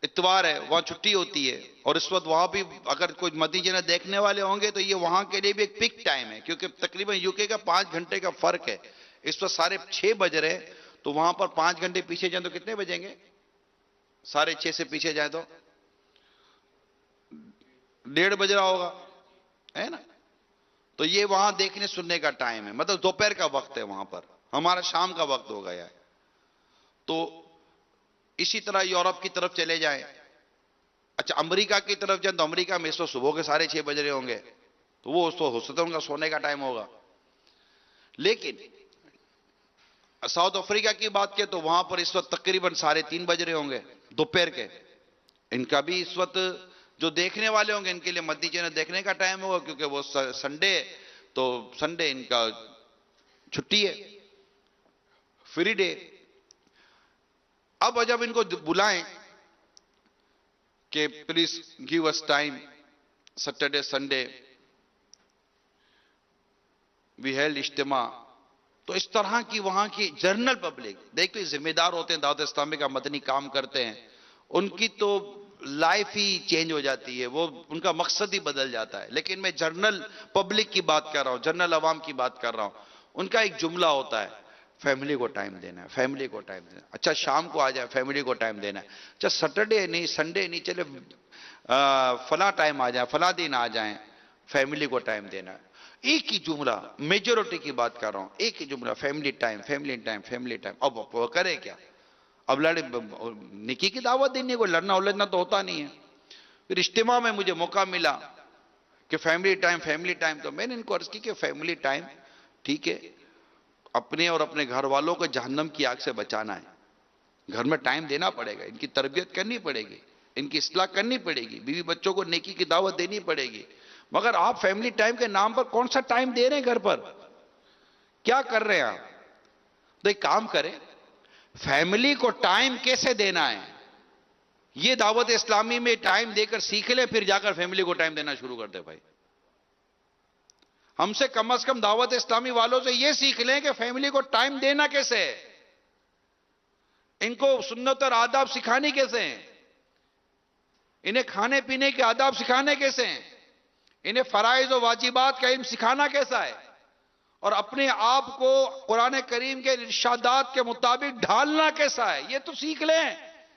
اتوار ہے، وہاں چھٹی ہوتی ہے. اور اس وقت وہاں بھی اگر کوئی مدنی چینل دیکھنے والے ہوں گے تو یہ وہاں کے لیے بھی ایک پک ٹائم ہے، کیونکہ تقریباً یو کے کا 5 گھنٹے کا فرق ہے. اس وقت 6:30 بج رہے ہیں، تو وہاں پر 5 گھنٹے پیچھے جائیں تو کتنے بجیں گے؟ 6:30 سے پیچھے جائیں تو 1:30 بج رہا ہوگا، ہے نا؟ تو یہ وہاں دیکھنے سننے کا ٹائم ہے، مطلب دوپہر کا وقت ہے. وہاں پر ہمارا شام کا وقت ہو گیا ہے. تو اسی طرح یورپ کی طرف چلے جائیں، اچھا امریکہ کی طرف جائیں تو امریکہ میں اس وقت صبح کے 6:30 بج رہے ہوں گے، تو وہ اس وقت ہو سکتا ہے ان کا سونے کا ٹائم ہوگا. لیکن ساؤتھ افریقہ کی بات کی تو وہاں پر اس وقت تقریباً 3:30 بج رہے ہوں گے دوپہر کے. ان کا بھی اس وقت جو دیکھنے والے ہوں گے ان کے لیے مدنی چینل دیکھنے کا ٹائم ہوگا، کیونکہ وہ سنڈے، تو سنڈے ان کا چھٹی ہے، فری ڈے. اب جب ان کو بلائیں کہ please give us time Saturday Sunday we held اجتماع، تو اس طرح کی وہاں کی جنرل پبلک دیکھتے ذمہ دار ہوتے ہیں، دعوت اسلامی کا مدنی کام کرتے ہیں، ان کی تو لائف ہی چینج ہو جاتی ہے، وہ ان کا مقصد ہی بدل جاتا ہے. لیکن میں جنرل پبلک کی بات کر رہا ہوں، جنرل عوام کی بات کر رہا ہوں. ان کا ایک جملہ ہوتا ہے، فیملی کو ٹائم دینا ہے، فیملی کو ٹائم دینا ہے. اچھا شام کو آ جائے، فیملی کو ٹائم دینا ہے. اچھا سیٹرڈے نہیں، سنڈے نہیں، چلے فلاں ٹائم آ جائیں، فلاں دن آ جائیں، فیملی کو ٹائم دینا ہے. ایک ہی جملہ، میجورٹی کی بات کر رہا ہوں، ایک ہی جملہ، family time, family time, family time. اب وہ کرے کیا؟ اب نکی کی دعوت دینی، کوئی لڑنا الجھنا تو ہوتا نہیں ہے. پھر اجتماع میں مجھے موقع ملا کہ فیملی ٹائم، فیملی ٹائم، تو میں نے ان کو عرض کی کہ فیملی ٹائم ٹھیک ہے، اپنے اور اپنے گھر والوں کو جہنم کی آگ سے بچانا ہے، گھر میں ٹائم دینا پڑے گا، ان کی تربیت کرنی پڑے گی، ان کی اصلاح کرنی پڑے گی، بیوی بچوں کو نیکی کی دعوت دینی پڑے گی. مگر آپ فیملی ٹائم کے نام پر کون سا ٹائم دے رہے ہیں؟ گھر پر کیا کر رہے ہیں آپ؟ تو ایک کام کریں، فیملی کو ٹائم کیسے دینا ہے یہ دعوت اسلامی میں ٹائم دے کر سیکھ لیں، پھر جا کر فیملی کو ٹائم دینا شروع کر دیں. بھائی ہم سے کم از کم دعوت اسلامی والوں سے یہ سیکھ لیں کہ فیملی کو ٹائم دینا کیسے ہے، ان کو سنت اور آداب سکھانے کیسے ہیں، انہیں کھانے پینے کے آداب سکھانے کیسے ہیں، انہیں فرائض و واجبات کا علم سکھانا کیسا ہے، اور اپنے آپ کو قرآن کریم کے ارشادات کے مطابق ڈھالنا کیسا ہے، یہ تو سیکھ لیں.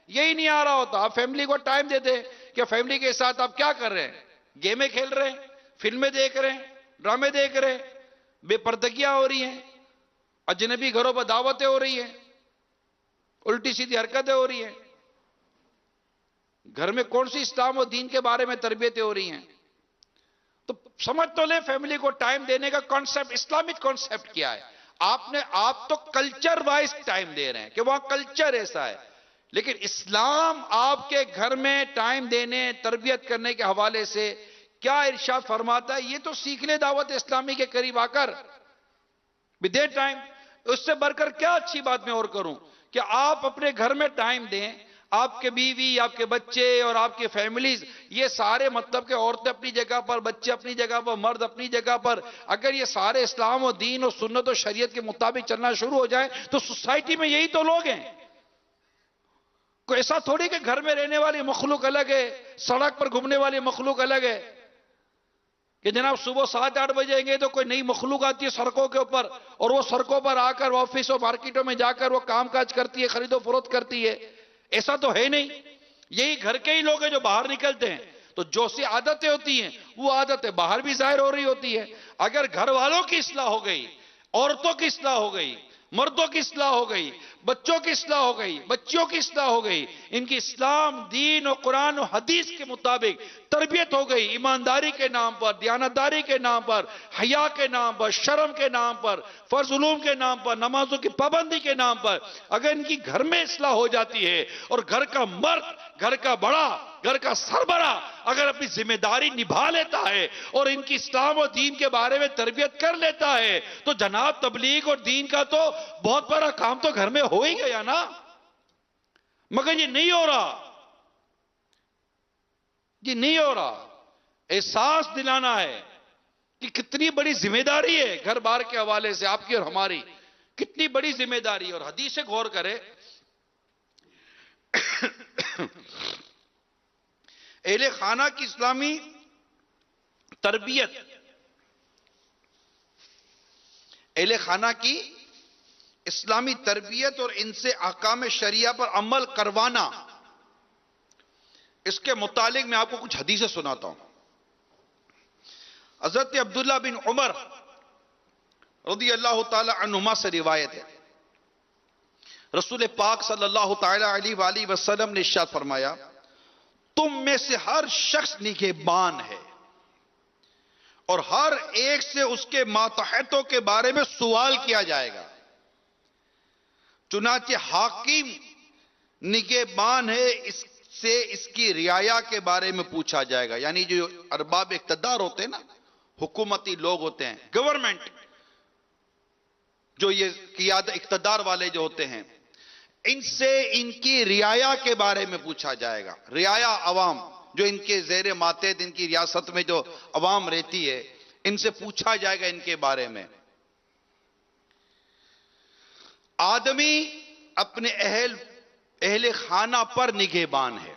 یہی نہیں آ رہا ہوتا. آپ فیملی کو ٹائم دیتے کہ فیملی کے ساتھ آپ کیا کر رہے ہیں؟ گیمیں کھیل رہے ہیں، فلمیں دیکھ رہے ہیں، ڈرامے دیکھ رہے ہیں، بے پردگیاں ہو رہی ہیں، اجنبی گھروں پر دعوتیں ہو رہی ہیں، الٹی سیدھی حرکتیں ہو رہی ہیں. گھر میں کون سی اسلام و دین کے بارے میں تربیتیں ہو رہی ہیں؟ تو سمجھ تو لیں فیملی کو ٹائم دینے کا کانسیپٹ، اسلامک کانسیپٹ کیا ہے. آپ تو کلچر وائز ٹائم دے رہے ہیں کہ وہاں کلچر ایسا ہے، لیکن اسلام آپ کے گھر میں ٹائم دینے، تربیت کرنے کے حوالے سے کیا ارشاد فرماتا ہے یہ تو سیکھ لیں دعوت اسلامی کے قریب آ کر. ودے ٹائم اس سے بڑھ کر کیا اچھی بات میں اور کروں کہ آپ اپنے گھر میں ٹائم دیں، آپ کے بیوی، آپ کے بچے اور آپ کی فیملیز، یہ سارے مطلب کہ عورتیں اپنی جگہ پر، بچے اپنی جگہ پر، مرد اپنی جگہ پر، اگر یہ سارے اسلام و دین اور سنت و شریعت کے مطابق چلنا شروع ہو جائے تو سوسائٹی میں یہی تو لوگ ہیں. کوئی ایسا تھوڑی کہ گھر میں رہنے والی مخلوق الگ ہے، سڑک پر گھومنے والی مخلوق الگ ہے، کہ جناب صبح 7-8 بجے گے تو کوئی نئی مخلوق آتی ہے سڑکوں کے اوپر، اور وہ سڑکوں پر آ کر آفس اور مارکیٹوں میں جا کر وہ کام کاج کرتی ہے، خرید و فروخت کرتی ہے. ایسا تو ہے نہیں. یہی گھر کے ہی لوگ ہیں جو باہر نکلتے ہیں، تو جو سی عادتیں ہوتی ہیں وہ عادتیں باہر بھی ظاہر ہو رہی ہوتی ہے. اگر گھر والوں کی اصلاح ہو گئی، عورتوں کی اصلاح ہو گئی، مردوں کی اصلاح ہو گئی، بچوں کی اصلاح ہو گئی، بچیوں کی اصلاح ہو گئی، ان کی اسلام، دین اور قرآن و حدیث کے مطابق تربیت ہو گئی، ایمانداری کے نام پر، دیانتداری کے نام پر، حیا کے نام پر، شرم کے نام پر، فرض علوم کے نام پر، نمازوں کی پابندی کے نام پر، اگر ان کی گھر میں اصلاح ہو جاتی ہے اور گھر کا مرد، گھر کا بڑا، گھر کا سربراہ اگر اپنی ذمہ داری نبھا لیتا ہے اور ان کی اسلام و دین کے بارے میں تربیت کر لیتا ہے تو جناب تبلیغ اور دین کا تو بہت بڑا کام تو گھر میں ہو ہی گیا نا. مگر یہ نہیں ہو رہا، یہ نہیں ہو رہا. احساس دلانا ہے کہ کتنی بڑی ذمہ داری ہے گھر بار کے حوالے سے آپ کی اور ہماری، کتنی بڑی ذمہ داری. اور حدیث سے غور کرے، اہل خانہ کی اسلامی تربیت، اہل خانہ کی اسلامی تربیت اور ان سے احکام شریعہ پر عمل کروانا، اس کے متعلق میں آپ کو کچھ حدیثیں سناتا ہوں. حضرت عبداللہ بن عمر رضی اللہ تعالی عنہما سے روایت ہے، رسول پاک صلی اللہ تعالی علیہ وآلہ وسلم نے ارشاد فرمایا، تم میں سے ہر شخص نگہبان ہے اور ہر ایک سے اس کے ماتحتوں کے بارے میں سوال کیا جائے گا. چنانچہ حاکم نگہبان ہے، اس سے اس کی رعایا کے بارے میں پوچھا جائے گا. یعنی جو ارباب اقتدار ہوتے ہیں نا، حکومتی لوگ ہوتے ہیں، گورنمنٹ، جو یہ قیادت اقتدار والے جو ہوتے ہیں، ان سے ان کی رعایا کے بارے میں پوچھا جائے گا. رعایا عوام جو ان کے زیر ماتحت، ان کی ریاست میں جو عوام رہتی ہے، ان سے پوچھا جائے گا ان کے بارے میں. آدمی اپنے اہل خانہ پر نگہبان ہے،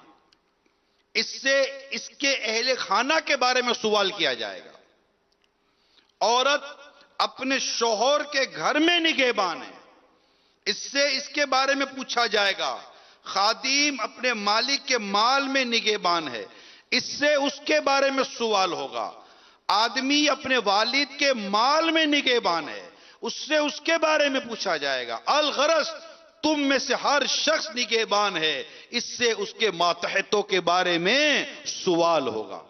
اس سے اس کے اہل خانہ کے بارے میں سوال کیا جائے گا. عورت اپنے شوہر کے گھر میں نگہبان ہے، اس سے اس کے بارے میں پوچھا جائے گا. خادم اپنے مالک کے مال میں نگہبان ہے، اس سے اس کے بارے میں سوال ہوگا. آدمی اپنے والد کے مال میں نگہبان ہے، اس سے اس کے بارے میں پوچھا جائے گا. الغرض تم میں سے ہر شخص نگہبان ہے، اس سے اس کے ماتحتوں کے بارے میں سوال ہوگا.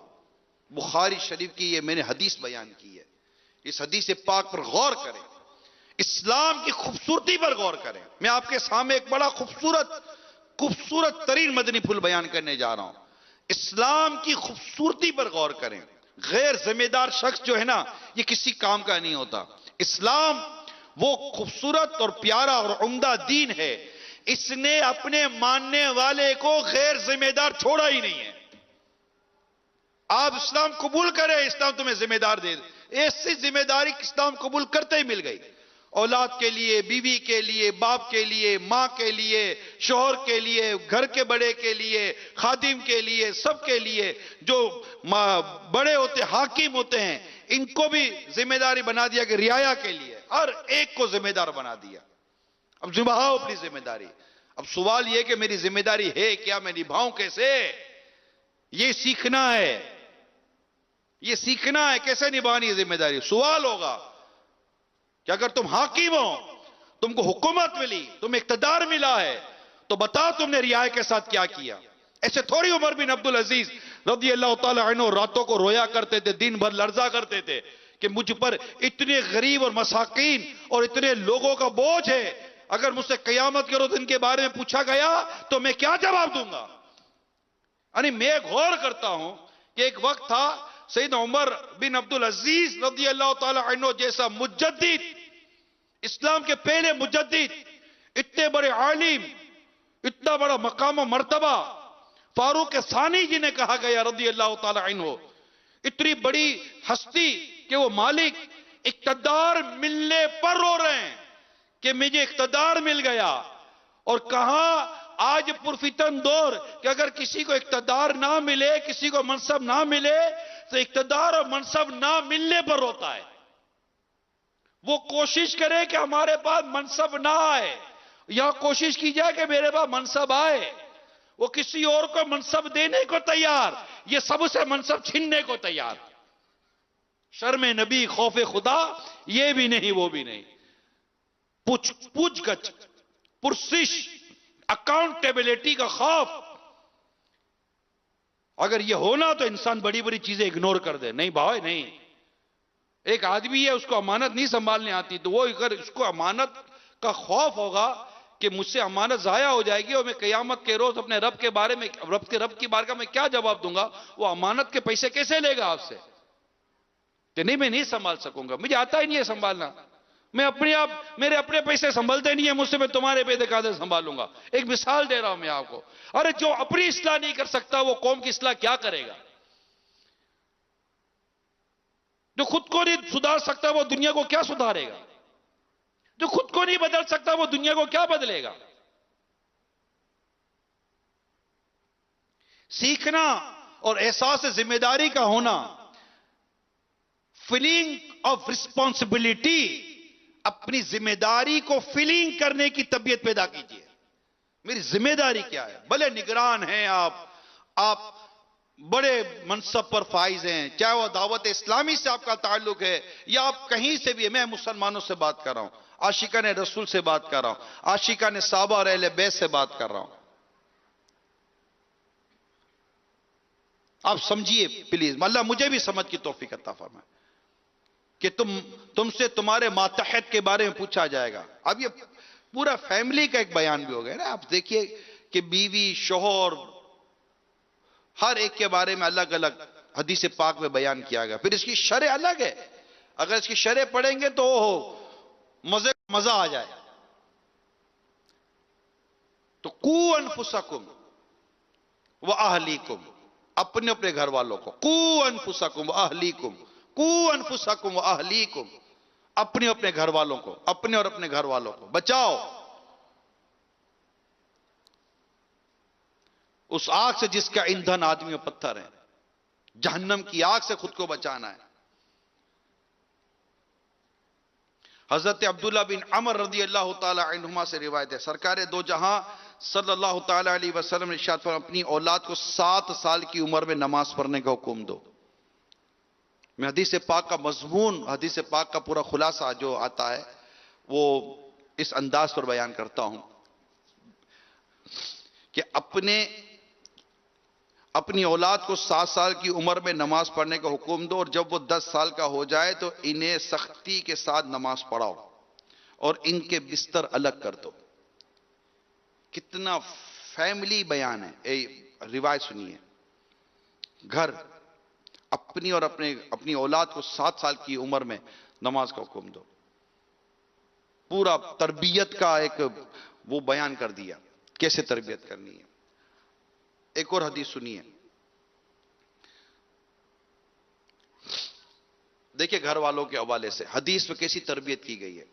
بخاری شریف کی یہ میں نے حدیث بیان کی ہے. اس حدیث پاک پر غور کریں، اسلام کی خوبصورتی پر غور کریں. میں آپ کے سامنے ایک بڑا خوبصورت ترین مدنی پھول بیان کرنے جا رہا ہوں. اسلام کی خوبصورتی پر غور کریں. غیر ذمہ دار شخص جو ہے نا، یہ کسی کام کا نہیں ہوتا. اسلام وہ خوبصورت اور پیارا اور عمدہ دین ہے، اس نے اپنے ماننے والے کو غیر ذمہ دار چھوڑا ہی نہیں ہے. آپ اسلام قبول کریں، اسلام تمہیں ذمہ دار دے. ایسی ذمہ داری اسلام قبول کرتے ہی مل گئی. اولاد کے لیے، بیوی کے لیے، باپ کے لیے، ماں کے لیے، شوہر کے لیے، گھر کے بڑے کے لیے، خادم کے لیے، سب کے لیے. جو بڑے ہوتے، حاکم ہوتے ہیں، ان کو بھی ذمہ داری بنا دیا کہ رعایا کے لیے ہر ایک کو ذمہ دار بنا دیا. اب نبھاؤ اپنی ذمہ داری. اب سوال یہ کہ میری ذمہ داری ہے کیا، میں نبھاؤں کیسے؟ یہ سیکھنا ہے. یہ سیکھنا ہے کیسے نبھانی ہے ذمہ داری. سوال ہوگا کہ اگر تم حاکم ہو، تم کو حکومت ملی، تمہیں اقتدار ملا ہے، تو بتاؤ تم نے رعایا کے ساتھ کیا کیا. ایسے تھوڑی عمر بن عبدالعزیز رضی اللہ تعالی عنہ راتوں کو رویا کرتے تھے، دن بھر لرزا کرتے تھے کہ مجھ پر اتنے غریب اور مساکین اور اتنے لوگوں کا بوجھ ہے، اگر مجھ سے قیامت کے روز ان کے بارے میں پوچھا گیا تو میں کیا جواب دوں گا. یعنی میں غور کرتا ہوں کہ ایک وقت تھا، سیدنا عمر بن عبدالعزیز رضی اللہ تعالی عنہ جیسا مجدد، اسلام کے پہلے مجدد، اتنے بڑے عالم، اتنا بڑا مقام و مرتبہ، فاروق ثانی جنہیں کہا گیا رضی اللہ تعالی عنہ، اتنی بڑی ہستی کہ وہ مالک اقتدار ملنے پر رو رہے ہیں کہ مجھے اقتدار مل گیا. اور کہاں آج پرفتن دور کہ اگر کسی کو اقتدار نہ ملے، کسی کو منصب نہ ملے تو اقتدار اور منصب نہ ملنے پر روتا ہے. وہ کوشش کرے کہ ہمارے پاس منصب نہ آئے، یا کوشش کی جائے کہ میرے پاس منصب آئے. وہ کسی اور کو منصب دینے کو تیار، یہ سب سے منصب چھیننے کو تیار. شرم نبی، خوف خدا، یہ بھی نہیں وہ بھی نہیں. پوچھ گچھ، پرسش، اکاؤنٹیبلٹی کا خوف. اگر یہ ہونا تو انسان بڑی بڑی چیزیں اگنور کر دے. نہیں بھائی نہیں. ایک آدمی ہے، اس کو امانت نہیں سنبھالنے آتی، تو وہ اگر اس کو امانت کا خوف ہوگا کہ مجھ سے امانت ضائع ہو جائے گی اور میں قیامت کے روز اپنے رب کے بارے میں، رب کی بارگاہ میں کیا جواب دوں گا، وہ امانت کے پیسے کیسے لے گا آپ سے؟ کہ نہیں میں نہیں سنبھال سکوں گا، مجھے آتا ہی نہیں ہے سنبھالنا، میں اپنے آپ، میرے اپنے پیسے سنبھلتے نہیں ہیں مجھ سے، میں تمہارے پیسے کیسے سنبھالوں گا. ایک مثال دے رہا ہوں میں آپ کو. ارے جو اپنی اصلاح نہیں کر سکتا وہ قوم کی اصلاح کیا کرے گا؟ جو خود کو نہیں سدھار سکتا وہ دنیا کو کیا سدھارے گا؟ جو خود کو نہیں بدل سکتا وہ دنیا کو کیا بدلے گا؟ سیکھنا اور احساس ذمہ داری کا ہونا، فیلنگ آف رسپانسبلٹی، اپنی ذمہ داری کو فیلنگ کرنے کی طبیعت پیدا کیجیے. میری ذمہ داری کیا ہے؟ بھلے نگران ہیں آپ بڑے منصب پر فائز ہیں، چاہے وہ دعوت اسلامی سے آپ کا تعلق ہے یا آپ کہیں سے بھی. میں مسلمانوں سے بات کر رہا ہوں، عاشقان رسول سے بات کر رہا ہوں، عاشقان صحابہ اور اہل بیت سے بات کر رہا ہوں. آپ سمجھیے پلیز، اللہ مجھے بھی سمجھ کی توفیق عطا فرمائے کہ تم سے تمہارے ماتحت کے بارے میں پوچھا جائے گا. اب یہ پورا فیملی کا ایک بیان بھی ہو گیا نا. آپ دیکھیے کہ بیوی شوہر ہر ایک کے بارے میں الگ الگ حدیث پاک میں بیان کیا گیا. پھر اس کی شرح الگ ہے. اگر اس کی شرح پڑھیں گے تو مزہ آ جائے. تو قو انفسکم واہلیکم, اپنے اپنے گھر والوں کو. قو انفسکم واہلیکم, قو انفسکم واہلیکم, اپنے اپنے گھر والوں کو, اپنے اور اپنے گھر والوں کو بچاؤ اس آگ سے جس کا ایندھن آدمی اور پتھر ہے. جہنم کی آگ سے خود کو بچانا ہے. حضرت عبداللہ بن عمر رضی اللہ تعالی عنہما سے روایت ہے, سرکار دو جہاں صلی اللہ تعالی علیہ وسلم نے ارشاد فرمایا, اپنی اولاد کو 7 سال کی عمر میں نماز پڑھنے کا حکم دو. میں حدیث پاک کا مضمون, حدیث پاک کا پورا خلاصہ جو آتا ہے وہ اس انداز پر بیان کرتا ہوں کہ اپنی اولاد کو 7 سال کی عمر میں نماز پڑھنے کا حکم دو, اور جب وہ 10 سال کا ہو جائے تو انہیں سختی کے ساتھ نماز پڑھاؤ اور ان کے بستر الگ کر دو. کتنا فیملی بیان ہے. روایت سنیے, گھر اپنی اور اپنی اولاد کو 7 سال کی عمر میں نماز کا حکم دو. پورا تربیت کا ایک وہ بیان کر دیا کیسے تربیت کرنی ہے. ایک اور حدیث سنیے, دیکھیں گھر والوں کے حوالے سے حدیث میں کیسی تربیت کی گئی ہے.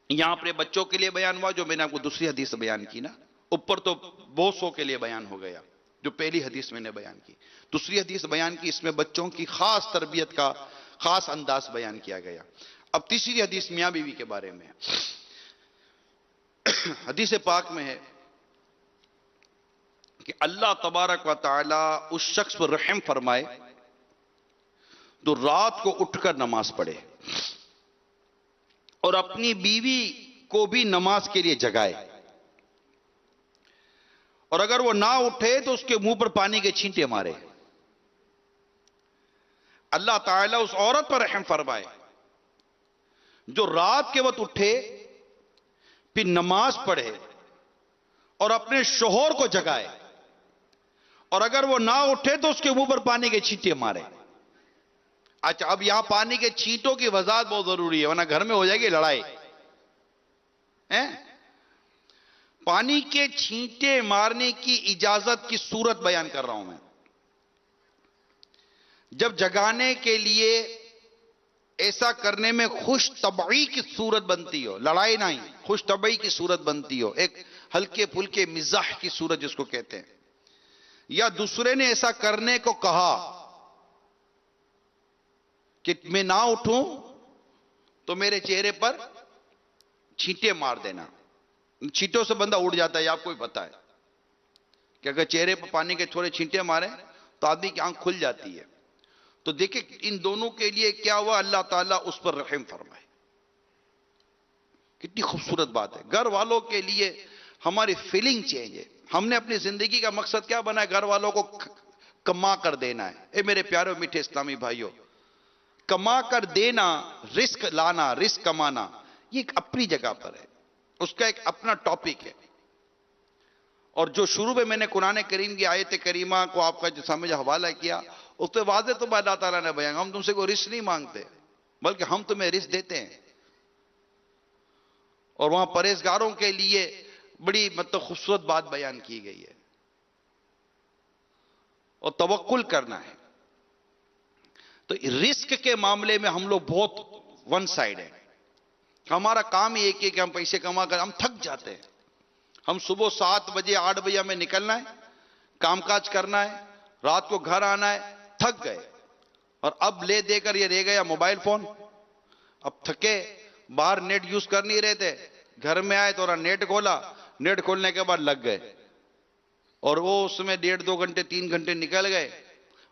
یہاں اپنے بچوں کے لیے بیان ہوا جو میں نے آپ کو دوسری حدیث بیان کی نا, اوپر تو بہت سو کے لیے بیان ہو گیا جو پہلی حدیث میں نے بیان کی. دوسری حدیث بیان کی, اس میں بچوں کی خاص تربیت کا خاص انداز بیان کیا گیا. اب تیسری حدیث میاں بیوی کے بارے میں ہے. حدیث پاک میں ہے کہ اللہ تبارک و تعالی اس شخص پر رحم فرمائے تو رات کو اٹھ کر نماز پڑھے اور اپنی بیوی کو بھی نماز کے لیے جگائے, اور اگر وہ نہ اٹھے تو اس کے منہ پر پانی کے چھینٹے مارے. اللہ تعالیٰ اس عورت پر رحم فرمائے جو رات کے وقت اٹھے پھر نماز پڑھے اور اپنے شوہر کو جگائے, اور اگر وہ نہ اٹھے تو اس کے منہ پر پانی کے چھینٹے مارے. اچھا, اب یہاں پانی کے چھینٹوں کی وضاحت بہت ضروری ہے ورنہ گھر میں ہو جائے گی لڑائی. پانی کے چھینٹے مارنے کی اجازت کی صورت بیان کر رہا ہوں میں. جب جگانے کے لیے ایسا کرنے میں خوش طبعی کی صورت بنتی ہو, لڑائی نہیں, خوش طبعی کی صورت بنتی ہو, ایک ہلکے پھلکے مزاح کی صورت جس کو کہتے ہیں, یا دوسرے نے ایسا کرنے کو کہا کہ میں نہ اٹھوں تو میرے چہرے پر چھینٹے مار دینا. چھینٹوں سے بندہ اڑ جاتا ہے, آپ کو بھی پتا ہے کہ اگر چہرے پر پانی کے تھوڑے چھینٹے مارے تو آدمی کی آنکھ کھل جاتی ہے. تو دیکھیں ان دونوں کے لیے کیا ہوا, اللہ تعالیٰ اس پر رحم فرمائے. کتنی خوبصورت بات ہے. گھر والوں کے لیے ہماری فیلنگ چینج ہے. ہم نے اپنی زندگی کا مقصد کیا بنا ہے, گھر والوں کو کما کر دینا ہے. اے میرے پیارے میٹھے اسلامی بھائیوں, کما کر دینا, رزق لانا, رزق کمانا, یہ ایک اپنی جگہ پر ہے, اس کا ایک اپنا ٹاپک ہے. اور جو شروع میں نے قرآن کریم کی آیت کریمہ کو آپ کا جو سامنے حوالہ کیا, اس پہ واضح تو اللہ تعالیٰ نے بیان, ہم تم سے کوئی رزق نہیں مانگتے بلکہ ہم تمہیں رزق دیتے ہیں. اور وہاں پرہیزگاروں کے لیے بڑی خوبصورت بات بیان کی گئی ہے, اور توکل کرنا ہے. تو رزق کے معاملے میں ہم لوگ بہت ون سائڈ ہیں. ہمارا کام ہی ایک ہے کہ ہم پیسے کما کر ہم تھک جاتے ہیں. ہم صبح 7 بجے 8 بجے ہمیں نکلنا ہے, کام کاج کرنا ہے, رات کو گھر آنا ہے, تھک گئے. اور اب لے دے کر یہ رہ گیا موبائل فون. اب تھکے, باہر نیٹ یوز کر نہیں رہے تھے, گھر میں آئے تو نیٹ کھولا, نیٹ کھولنے کے بعد لگ گئے, اور وہ اس میں 1.5-2 گھنٹے 3 گھنٹے نکل گئے,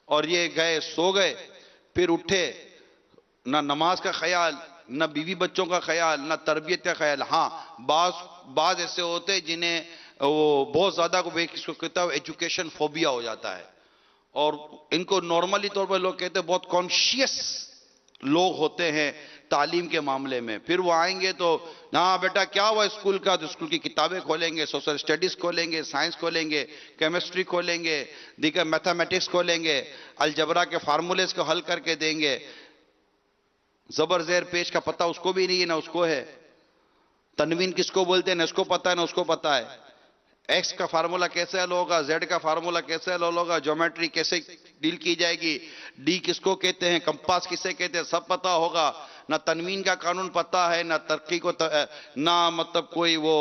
اور یہ گئے سو گئے. پھر اٹھے, نہ نماز کا خیال, نہ بیوی بچوں کا خیال, نہ تربیت کا خیال. ہاں بعض ایسے ہوتے جنہیں وہ بہت زیادہ اس کو کہتا ہے ایجوکیشن فوبیا ہو جاتا ہے, اور ان کو نارملی طور پر لوگ کہتے ہیں بہت کانشیس لوگ ہوتے ہیں تعلیم کے معاملے میں. پھر وہ آئیں گے تو ہاں بیٹا کیا ہوا اسکول کا, تو اسکول کی کتابیں کھولیں گے, سوشل اسٹڈیز کھولیں گے, سائنس کھولیں گے, کیمسٹری کھولیں گے, دیگر میتھمیٹکس کھولیں گے, الجبرا کے فارمولیز کو حل کر کے دیں گے. زبر زیر پیش کا پتہ اس کو بھی نہیں ہے نہ اس کو ہے, تنوین کس کو بولتے ہیں نہ اس کو پتہ ہے نہ اس کو پتہ ہے, ایکس کا فارمولا کیسے حل ہوگا, زیڈ کا فارمولا کیسے حل ہوگا, جیومیٹری کیسے ڈیل کی جائے گی, ڈی کس کو کہتے ہیں, کمپاس کسے کہتے ہیں, سب پتہ ہوگا. نہ تنوین کا قانون پتہ ہے, نہ ترقی کو نہ مطلب کوئی وہ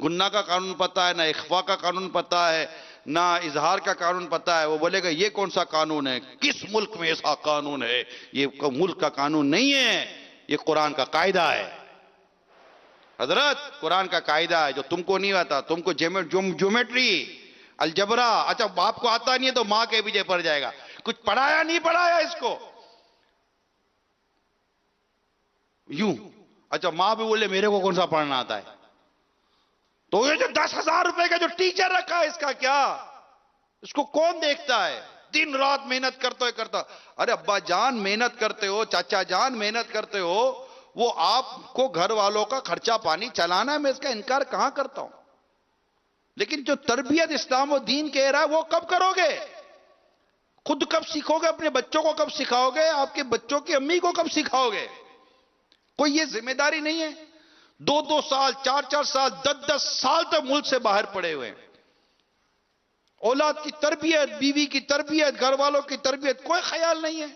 گنہ کا قانون پتہ ہے, نہ اخفاء کا قانون پتہ ہے, نہ اظہار کا قانون پتہ ہے. وہ بولے گا یہ کون سا قانون ہے, کس ملک میں ایسا قانون ہے, یہ ملک کا قانون نہیں ہے, یہ قرآن کا قاعدہ ہے. حضرت قرآن کا قاعدہ ہے جو تم کو نہیں آتا, تم کو جیومیٹری الجبرا, اچھا باپ کو آتا نہیں ہے تو ماں کے پیچھے پڑ جائے گا, کچھ پڑھایا نہیں پڑھایا اس کو یوں. اچھا ماں بھی بولے میرے کو کون سا پڑھنا آتا ہے, تو یہ جو 10,000 روپے کا جو ٹیچر رکھا ہے اس کا کیا, اس کو کون دیکھتا ہے, دن رات محنت کرتا. ارے ابا جان محنت کرتے ہو, چاچا جان محنت کرتے ہو, وہ آپ کو گھر والوں کا خرچہ پانی چلانا ہے, میں اس کا انکار کہاں کرتا ہوں, لیکن جو تربیت اسلام و دین کہہ رہا ہے وہ کب کرو گے, خود کب سیکھو گے, اپنے بچوں کو کب سکھاؤ گے, آپ کے بچوں کی امی کو کب سکھاؤ گے. کوئی یہ ذمہ داری نہیں ہے. 2 سال 4 سال 10 سال تک ملک سے باہر پڑے ہوئے ہیں, اولاد کی تربیت, بیوی کی تربیت, گھر والوں کی تربیت کوئی خیال نہیں ہے.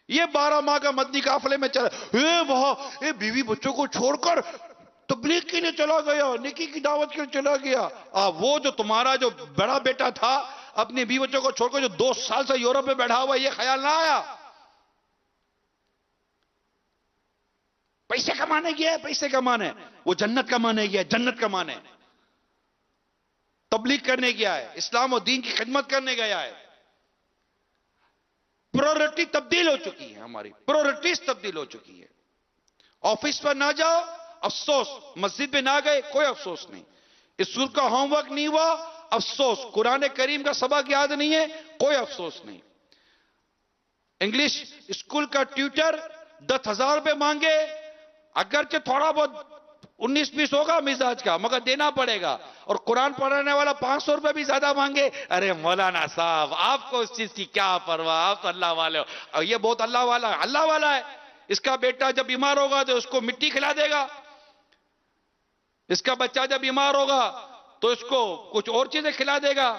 یہ 12 ماہ کا مدنی قافلے میں چلا, وہاں بیوی بچوں کو چھوڑ کر تبلیغ کے لیے چلا گیا, نیکی کی دعوت کے لیے چلا گیا. وہ جو تمہارا جو بڑا بیٹا تھا اپنے بیوی بچوں کو چھوڑ کر جو 2 سال سے یورپ میں بیٹھا ہوا, یہ خیال نہ آیا پیسے کمانے گیا ہے, پیسے کمانے, وہ جنت کمانے گیا ہے, جنت کمانے, تبلیغ کرنے گیا ہے, اسلام و دین کی خدمت کرنے گیا ہے. پرورٹی تبدیل ہو چکی ہے, ہماری پرورٹیز تبدیل ہو چکی ہے. آفس پر نہ جاؤ افسوس, مسجد میں نہ گئے کوئی افسوس نہیں, اسکول کا ہوم ورک نہیں ہوا افسوس, قرآن کریم کا سبق یاد نہیں ہے کوئی افسوس نہیں. انگلش اسکول کا ٹیوٹر 10,000 روپے مانگے, اگرچہ تھوڑا بہت 19-20 ہوگا مزاج کا, مگر دینا پڑے گا. اور قرآن پڑھانے والا 500 روپے بھی زیادہ مانگے, ارے مولانا صاحب آپ کو اس چیز کی کیا پرواہ, آپ تو اللہ والے ہو. اور یہ بہت اللہ والا ہے. اس کا بیٹا جب بیمار ہوگا تو اس کو مٹی کھلا دے گا, اس کا بچہ جب بیمار ہوگا تو اس کو کچھ اور چیزیں کھلا دے گا,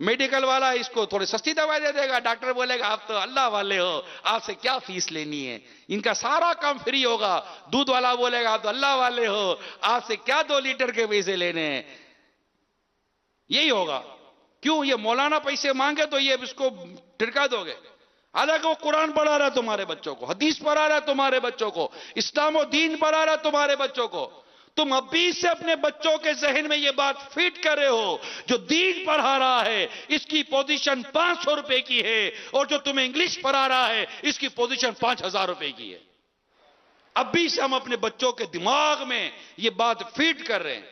میڈیکل والا اس کو تھوڑی سستی دوائی دے دے گا, ڈاکٹر بولے گا آپ تو اللہ والے ہو, آپ سے کیا فیس لینی ہے, ان کا سارا کام فری ہوگا. دودھ والا بولے گا آپ تو اللہ والے ہو, آپ سے کیا 2 لیٹر کے پیسے لینے ہیں. یہی ہوگا. کیوں, یہ مولانا پیسے مانگے تو یہ اس کو ٹرکا دو گے. حالانکہ وہ قرآن پڑھا رہا ہے تمہارے بچوں کو, حدیث پڑھا رہا ہے تمہارے بچوں کو, اسلام و دین پڑھا رہا ہے تمہارے بچوں کو. تم ابھی سے اپنے بچوں کے ذہن میں یہ بات فیٹ کر رہے ہو, جو دین پڑھا رہا ہے اس کی پوزیشن 500 روپے کی ہے, اور جو تمہیں انگلش پڑھا رہا ہے اس کی پوزیشن 5,000 روپے کی ہے. ابھی سے ہم اپنے بچوں کے دماغ میں یہ بات فیٹ کر رہے ہیں.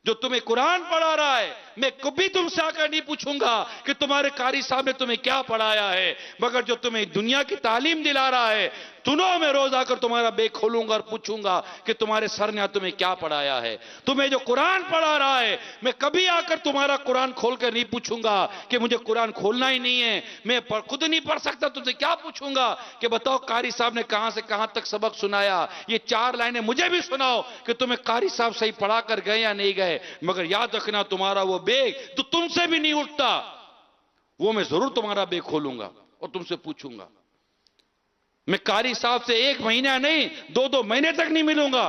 جو تمہیں قرآن پڑھا رہا ہے, میں کبھی تم سے آ کر نہیں پوچھوں گا کہ تمہارے قاری صاحب نے تمہیں کیا پڑھایا ہے, مگر جو تمہیں دنیا کی تعلیم دلا رہا ہے, سنو میں روز آ کر تمہارا بیگ کھولوں گا اور پوچھوں گا کہ تمہارے سر نے تمہیں کیا پڑھایا ہے. تمہیں جو قرآن پڑھا رہا ہے, میں کبھی آ کر تمہارا قرآن کھول کر نہیں پوچھوں گا کہ مجھے قرآن کھولنا ہی نہیں ہے, میں خود نہیں پڑھ سکتا, تم سے کیا پوچھوں گا کہ بتاؤ قاری صاحب نے کہاں سے کہاں تک سبق سنایا. یہ 4 لائنیں مجھے بھی سناؤ کہ تمہیں قاری صاحب صحیح پڑھا کر گئے یا نہیں گئے. مگر یاد رکھنا, تمہارا وہ بیگ تو تم سے بھی نہیں اٹھتا, وہ میں ضرور تمہارا بیگ کھولوں گا اور تم سے پوچھوں گا. میں قاری صاحب سے 1 مہینہ نہیں 2 مہینے تک نہیں ملوں گا,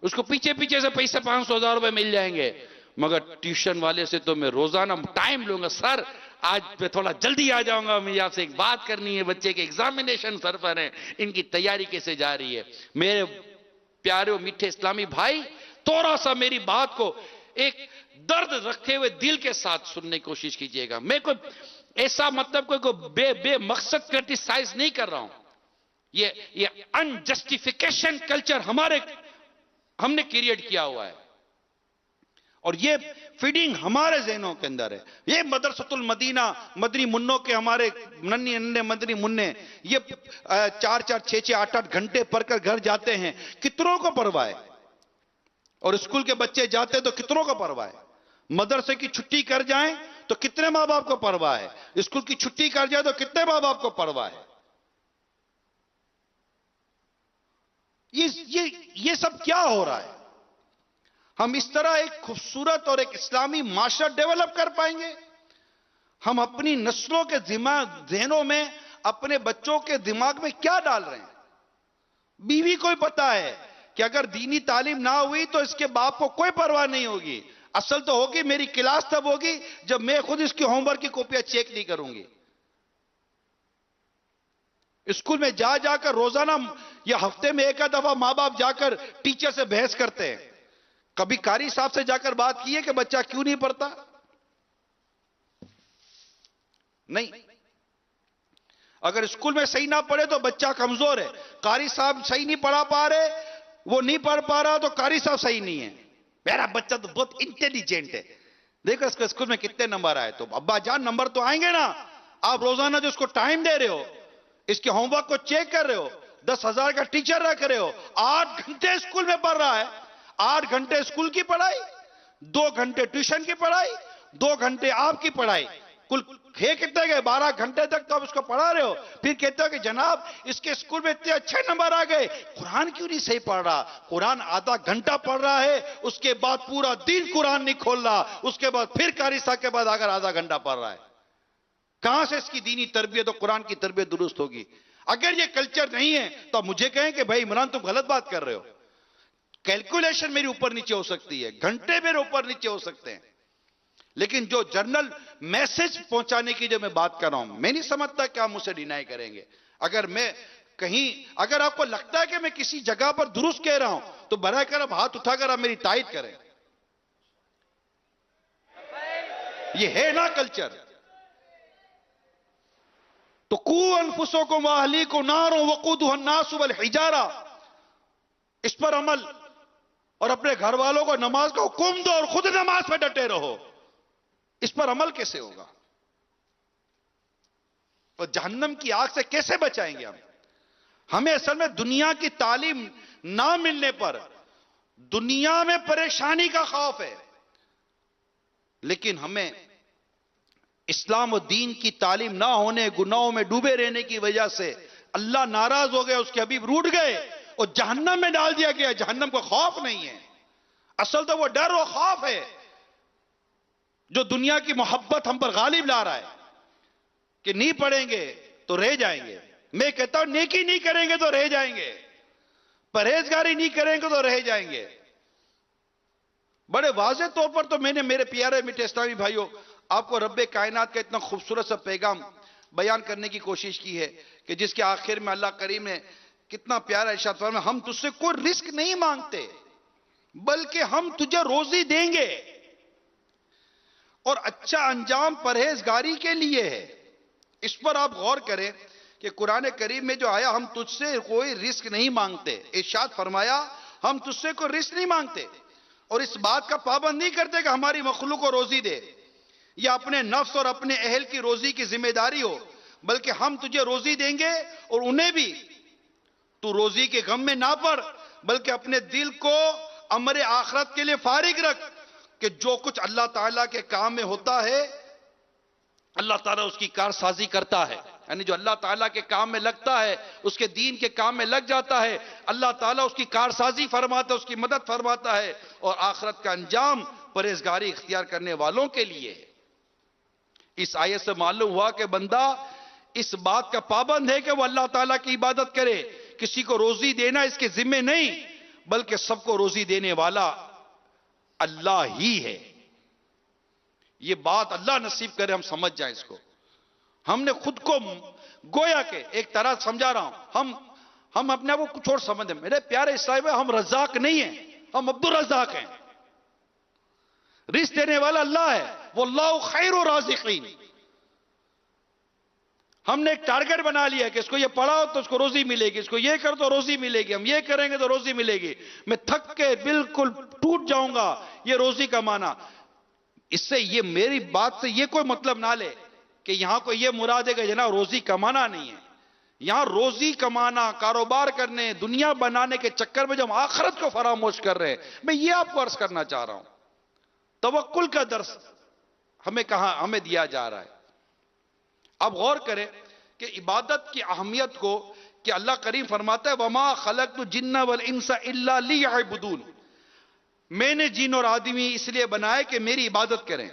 اس کو پیچھے سے پیسے 500,000 روپے مل جائیں گے. مگر ٹیوشن والے سے تو میں روزانہ ٹائم لوں گا. سر آج میں تھوڑا جلدی آ جاؤں گا, مجھے آپ سے ایک بات کرنی ہے, بچے کے ایگزامینیشن سر پر ہیں, ان کی تیاری کیسے جا رہی ہے. میرے پیارے و میٹھے اسلامی بھائی, تھوڑا سا میری بات کو ایک درد رکھے ہوئے دل کے ساتھ سننے کی کوشش کیجئے گا. میں کوئی ایسا مطلب کوئی بے مقصد کرٹیسائز نہیں کر رہا ہوں. یہ انجسٹیفیکیشن کلچر ہم نے کریٹ کیا ہوا ہے, اور یہ فیڈنگ ہمارے ذہنوں کے اندر ہے. یہ مدرسۃ المدینہ مدنی منوں کے ہمارے ننھے ننھے مدنی منع یہ 4-4 6-6 8-8 گھنٹے پڑھ کر گھر جاتے ہیں. کتنوں کو پرواہ ہے؟ اور اسکول کے بچے جاتے تو کتنوں کو پرواہ ہے؟ مدرسے کی چھٹی کر جائیں تو کتنے ماں باپ کو پرواہ ہے؟ اسکول کی چھٹی کر جائے تو کتنے ماں باپ کو پرواہ ہے؟ یہ سب کیا ہو رہا ہے؟ ہم اس طرح ایک خوبصورت اور ایک اسلامی معاشرہ ڈیولپ کر پائیں گے؟ ہم اپنی نسلوں کے ذہنوں میں اپنے بچوں کے دماغ میں کیا ڈال رہے ہیں؟ بیوی کو پتا ہے کہ اگر دینی تعلیم نہ ہوئی تو اس کے باپ کو کوئی پرواہ نہیں ہوگی. اصل تو ہوگی میری کلاس تب ہوگی جب میں خود اس کی ہوم ورک کی کاپیاں چیک نہیں کروں گی. اسکول میں جا کر روزانہ یا ہفتے میں ایک دفعہ ماں باپ جا کر ٹیچر سے بحث کرتے ہیں. کبھی قاری صاحب سے جا کر بات کی ہے کہ بچہ کیوں نہیں پڑھتا؟ نہیں. اگر اسکول میں صحیح نہ پڑھے تو بچہ کمزور ہے. قاری صاحب صحیح نہیں پڑھا پا رہے، وہ نہیں پڑھ پا رہا تو قاری صاحب صحیح نہیں ہے. میرا بچہ تو بہت انٹیلیجنٹ ہے، دیکھو اس کو اسکول میں کتنے نمبر آئے. تو ابا جان نمبر تو آئیں گے نا. آپ روزانہ جو اس کو ٹائم دے رہے ہو، اس کے ہوم ورک کو چیک کر رہے ہو، 10,000 کا ٹیچر رکھ رہے ہو، 8 گھنٹے اسکول میں پڑھ رہا ہے. 8 گھنٹے اسکول کی پڑھائی، 2 گھنٹے ٹیوشن کی پڑھائی، 2 گھنٹے آپ کی پڑھائی، کل کتنے گئے؟ 12 گھنٹے تک تو آپ اس کو پڑھا رہے ہو. پھر کہتے ہو کہ جناب اس کے اسکول میں اتنے اچھے نمبر آ گئے، قرآن کیوں نہیں صحیح پڑھ رہا؟ قرآن آدھا گھنٹہ پڑھ رہا ہے، اس کے بعد پورا دن قرآن نہیں کھول رہا، اس کے بعد پھر قاری صاحب کے بعد آگر آدھا گھنٹہ پڑھ رہا ہے. کہاں سے اس کی دینی تربیت اور قرآن کی تربیت درست ہوگی؟ اگر یہ کلچر نہیں ہے تو مجھے کہیں کہ بھائی عمران تم غلط بات کر رہے ہو. کیلکولیشن میری اوپر نیچے ہو سکتی ہے، گھنٹے میرے اوپر نیچے ہو سکتے ہیں، لیکن جو جرنل میسج پہنچانے کی جو میں بات کر رہا ہوں، میں نہیں سمجھتا کہ آپ مجھ سے ڈینائی کریں گے. اگر آپ کو لگتا ہے کہ میں کسی جگہ پر درست کہہ رہا ہوں تو براہ کرم ہاتھ اٹھا کر آپ میری تائید کریں. یہ ہے نا کلچر. تو قوا انفسکم واہلیکم نار وقودها الناس والحجارہ، اس پر عمل، اور اپنے گھر والوں کو نماز کا حکم دو اور خود نماز پہ ڈٹے رہو. اس پر عمل کیسے ہوگا؟ اور جہنم کی آگ سے کیسے بچائیں گے ہمیں اصل میں دنیا کی تعلیم نہ ملنے پر دنیا میں پریشانی کا خوف ہے، لیکن ہمیں اسلام و دین کی تعلیم نہ ہونے، گناہوں میں ڈوبے رہنے کی وجہ سے اللہ ناراض ہو گئے، اس کے حبیب روٹ گئے اور جہنم میں ڈال دیا گیا. جہنم کو خوف نہیں ہے، اصل تو وہ ڈر و خوف ہے جو دنیا کی محبت ہم پر غالب لا رہا ہے کہ نہیں پڑھیں گے تو رہ جائیں گے. میں کہتا ہوں نیکی نہیں کریں گے تو رہ جائیں گے، پرہیزگاری نہیں کریں گے تو رہ جائیں گے. بڑے واضح طور پر تو میں نے میرے پیارے میٹھے اسلامی بھائیوں آپ کو رب کائنات کا اتنا خوبصورت سا پیغام بیان کرنے کی کوشش کی ہے کہ جس کے آخر میں اللہ کریم نے کتنا پیارا ارشاد فرمایا، ہم تجھ سے کوئی رزق نہیں مانگتے بلکہ ہم تجھے روزی دیں گے، اور اچھا انجام پرہیزگاری کے لیے ہے. اس پر آپ غور کریں کہ قرآن کریم میں جو آیا ہم تجھ سے کوئی رزق نہیں مانگتے، ارشاد فرمایا ہم تجھ سے کوئی رزق نہیں مانگتے، اور اس بات کا پابند نہیں کرتے کہ ہماری مخلوق کو روزی دے یا اپنے نفس اور اپنے اہل کی روزی کی ذمہ داری ہو، بلکہ ہم تجھے روزی دیں گے اور انہیں بھی تو روزی کے غم میں نہ پڑ، بلکہ اپنے دل کو امر آخرت کے لیے فارغ رکھ کہ جو کچھ اللہ تعالیٰ کے کام میں ہوتا ہے اللہ تعالیٰ اس کی کارسازی کرتا ہے. یعنی جو اللہ تعالیٰ کے کام میں لگتا ہے، اس کے دین کے کام میں لگ جاتا ہے، اللہ تعالیٰ اس کی کارسازی فرماتا ہے، اس کی مدد فرماتا ہے، اور آخرت کا انجام پرہیزگاری اختیار کرنے والوں کے لیے. اس آیت سے معلوم ہوا کہ بندہ اس بات کا پابند ہے کہ وہ اللہ تعالیٰ کی عبادت کرے، کسی کو روزی دینا اس کے ذمہ نہیں، بلکہ سب کو روزی دینے والا اللہ ہی ہے. یہ بات اللہ نصیب کرے ہم سمجھ جائیں اس کو. ہم نے خود کو گویا کہ ایک طرح سمجھا رہا ہوں، ہم اپنے آپ کو کچھ اور سمجھیں. میرے پیارے اسلامی، ہم رزاق نہیں ہیں، ہم عبدالرزاق ہیں. رزق دینے والا اللہ ہے، واللہ خیر الرازقین. ہم نے ایک ٹارگٹ بنا لیا کہ اس کو یہ پڑھاؤ تو اس کو روزی ملے گی، اس کو یہ کر تو روزی ملے گی، ہم یہ کریں گے تو روزی ملے گی، میں تھک کے بالکل ٹوٹ جاؤں گا یہ روزی کمانا۔ اس سے یہ میری بات سے یہ کوئی مطلب نہ لے کہ یہاں کو یہ مراد ہے کہ جناب روزی کمانا نہیں ہے۔ یہاں روزی کمانا، کاروبار کرنے، دنیا بنانے کے چکر میں جو ہم آخرت کو فراموش کر رہے ہیں، میں یہ آپ کو عرض کرنا چاہ رہا ہوں۔ توکل کا درس ہمیں دیا جا رہا ہے۔ اب غور کریں کہ عبادت کی اہمیت کو، کہ اللہ کریم فرماتا ہے وَمَا خَلَقْتُ الْجِنَّ وَالْإِنسَ إِلَّا لِيَعْبُدُونِ، میں نے جن اور آدمی اس لیے بنائے کہ میری عبادت کریں۔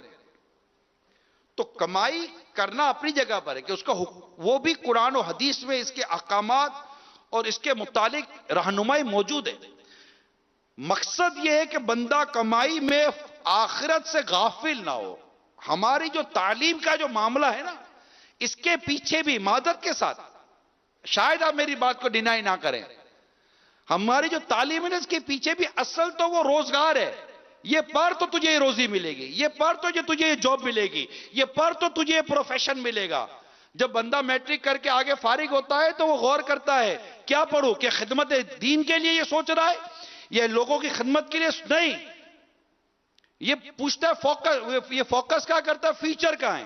تو کمائی کرنا اپنی جگہ پر ہے کہ اس کا وہ بھی قرآن و حدیث میں اس کے احکامات اور اس کے متعلق رہنمائی موجود ہے۔ مقصد یہ ہے کہ بندہ کمائی میں آخرت سے غافل نہ ہو۔ ہماری جو تعلیم کا جو معاملہ ہے نا، اس کے پیچھے بھی مادت کے ساتھ، شاید آپ میری بات کو ڈینائی نہ کریں، ہماری جو تعلیم ہے نا اس کے پیچھے بھی اصل تو وہ روزگار ہے۔ یہ پڑھ تو تجھے یہ روزی ملے گی، یہ پڑھ تو تجھے یہ جاب ملے گی، یہ پڑھ تو تجھے یہ پروفیشن ملے گا۔ جب بندہ میٹرک کر کے آگے فارغ ہوتا ہے تو وہ غور کرتا ہے کیا پڑھوں، کہ خدمت دین کے لیے یہ سوچ رہا ہے یا لوگوں کی خدمت کے لیے نہیں، یہ پوچھتا ہے یہ فوکس کیا کرتا ہے، فیچر کہاں ہے،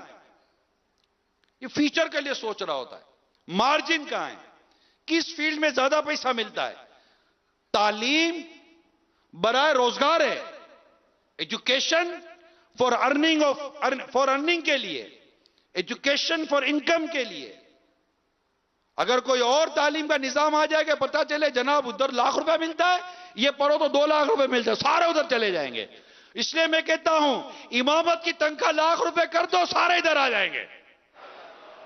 یہ فیچر کے لیے سوچ رہا ہوتا ہے، مارجن کہاں ہے، کس فیلڈ میں زیادہ پیسہ ملتا ہے۔ تعلیم برائے روزگار ہے، ایجوکیشن فار ارننگ کے لیے، ایجوکیشن فار انکم کے لیے۔ اگر کوئی اور تعلیم کا نظام آ جائے گا، پتا چلے جناب ادھر ₹1,00,000 ملتا ہے، یہ پڑھو تو ₹2,00,000 ملتا ہے، سارے ادھر چلے جائیں گے۔ اس لیے میں کہتا ہوں امامت کی تنخواہ ₹1,00,000 کر دو، سارے ادھر آ جائیں گے۔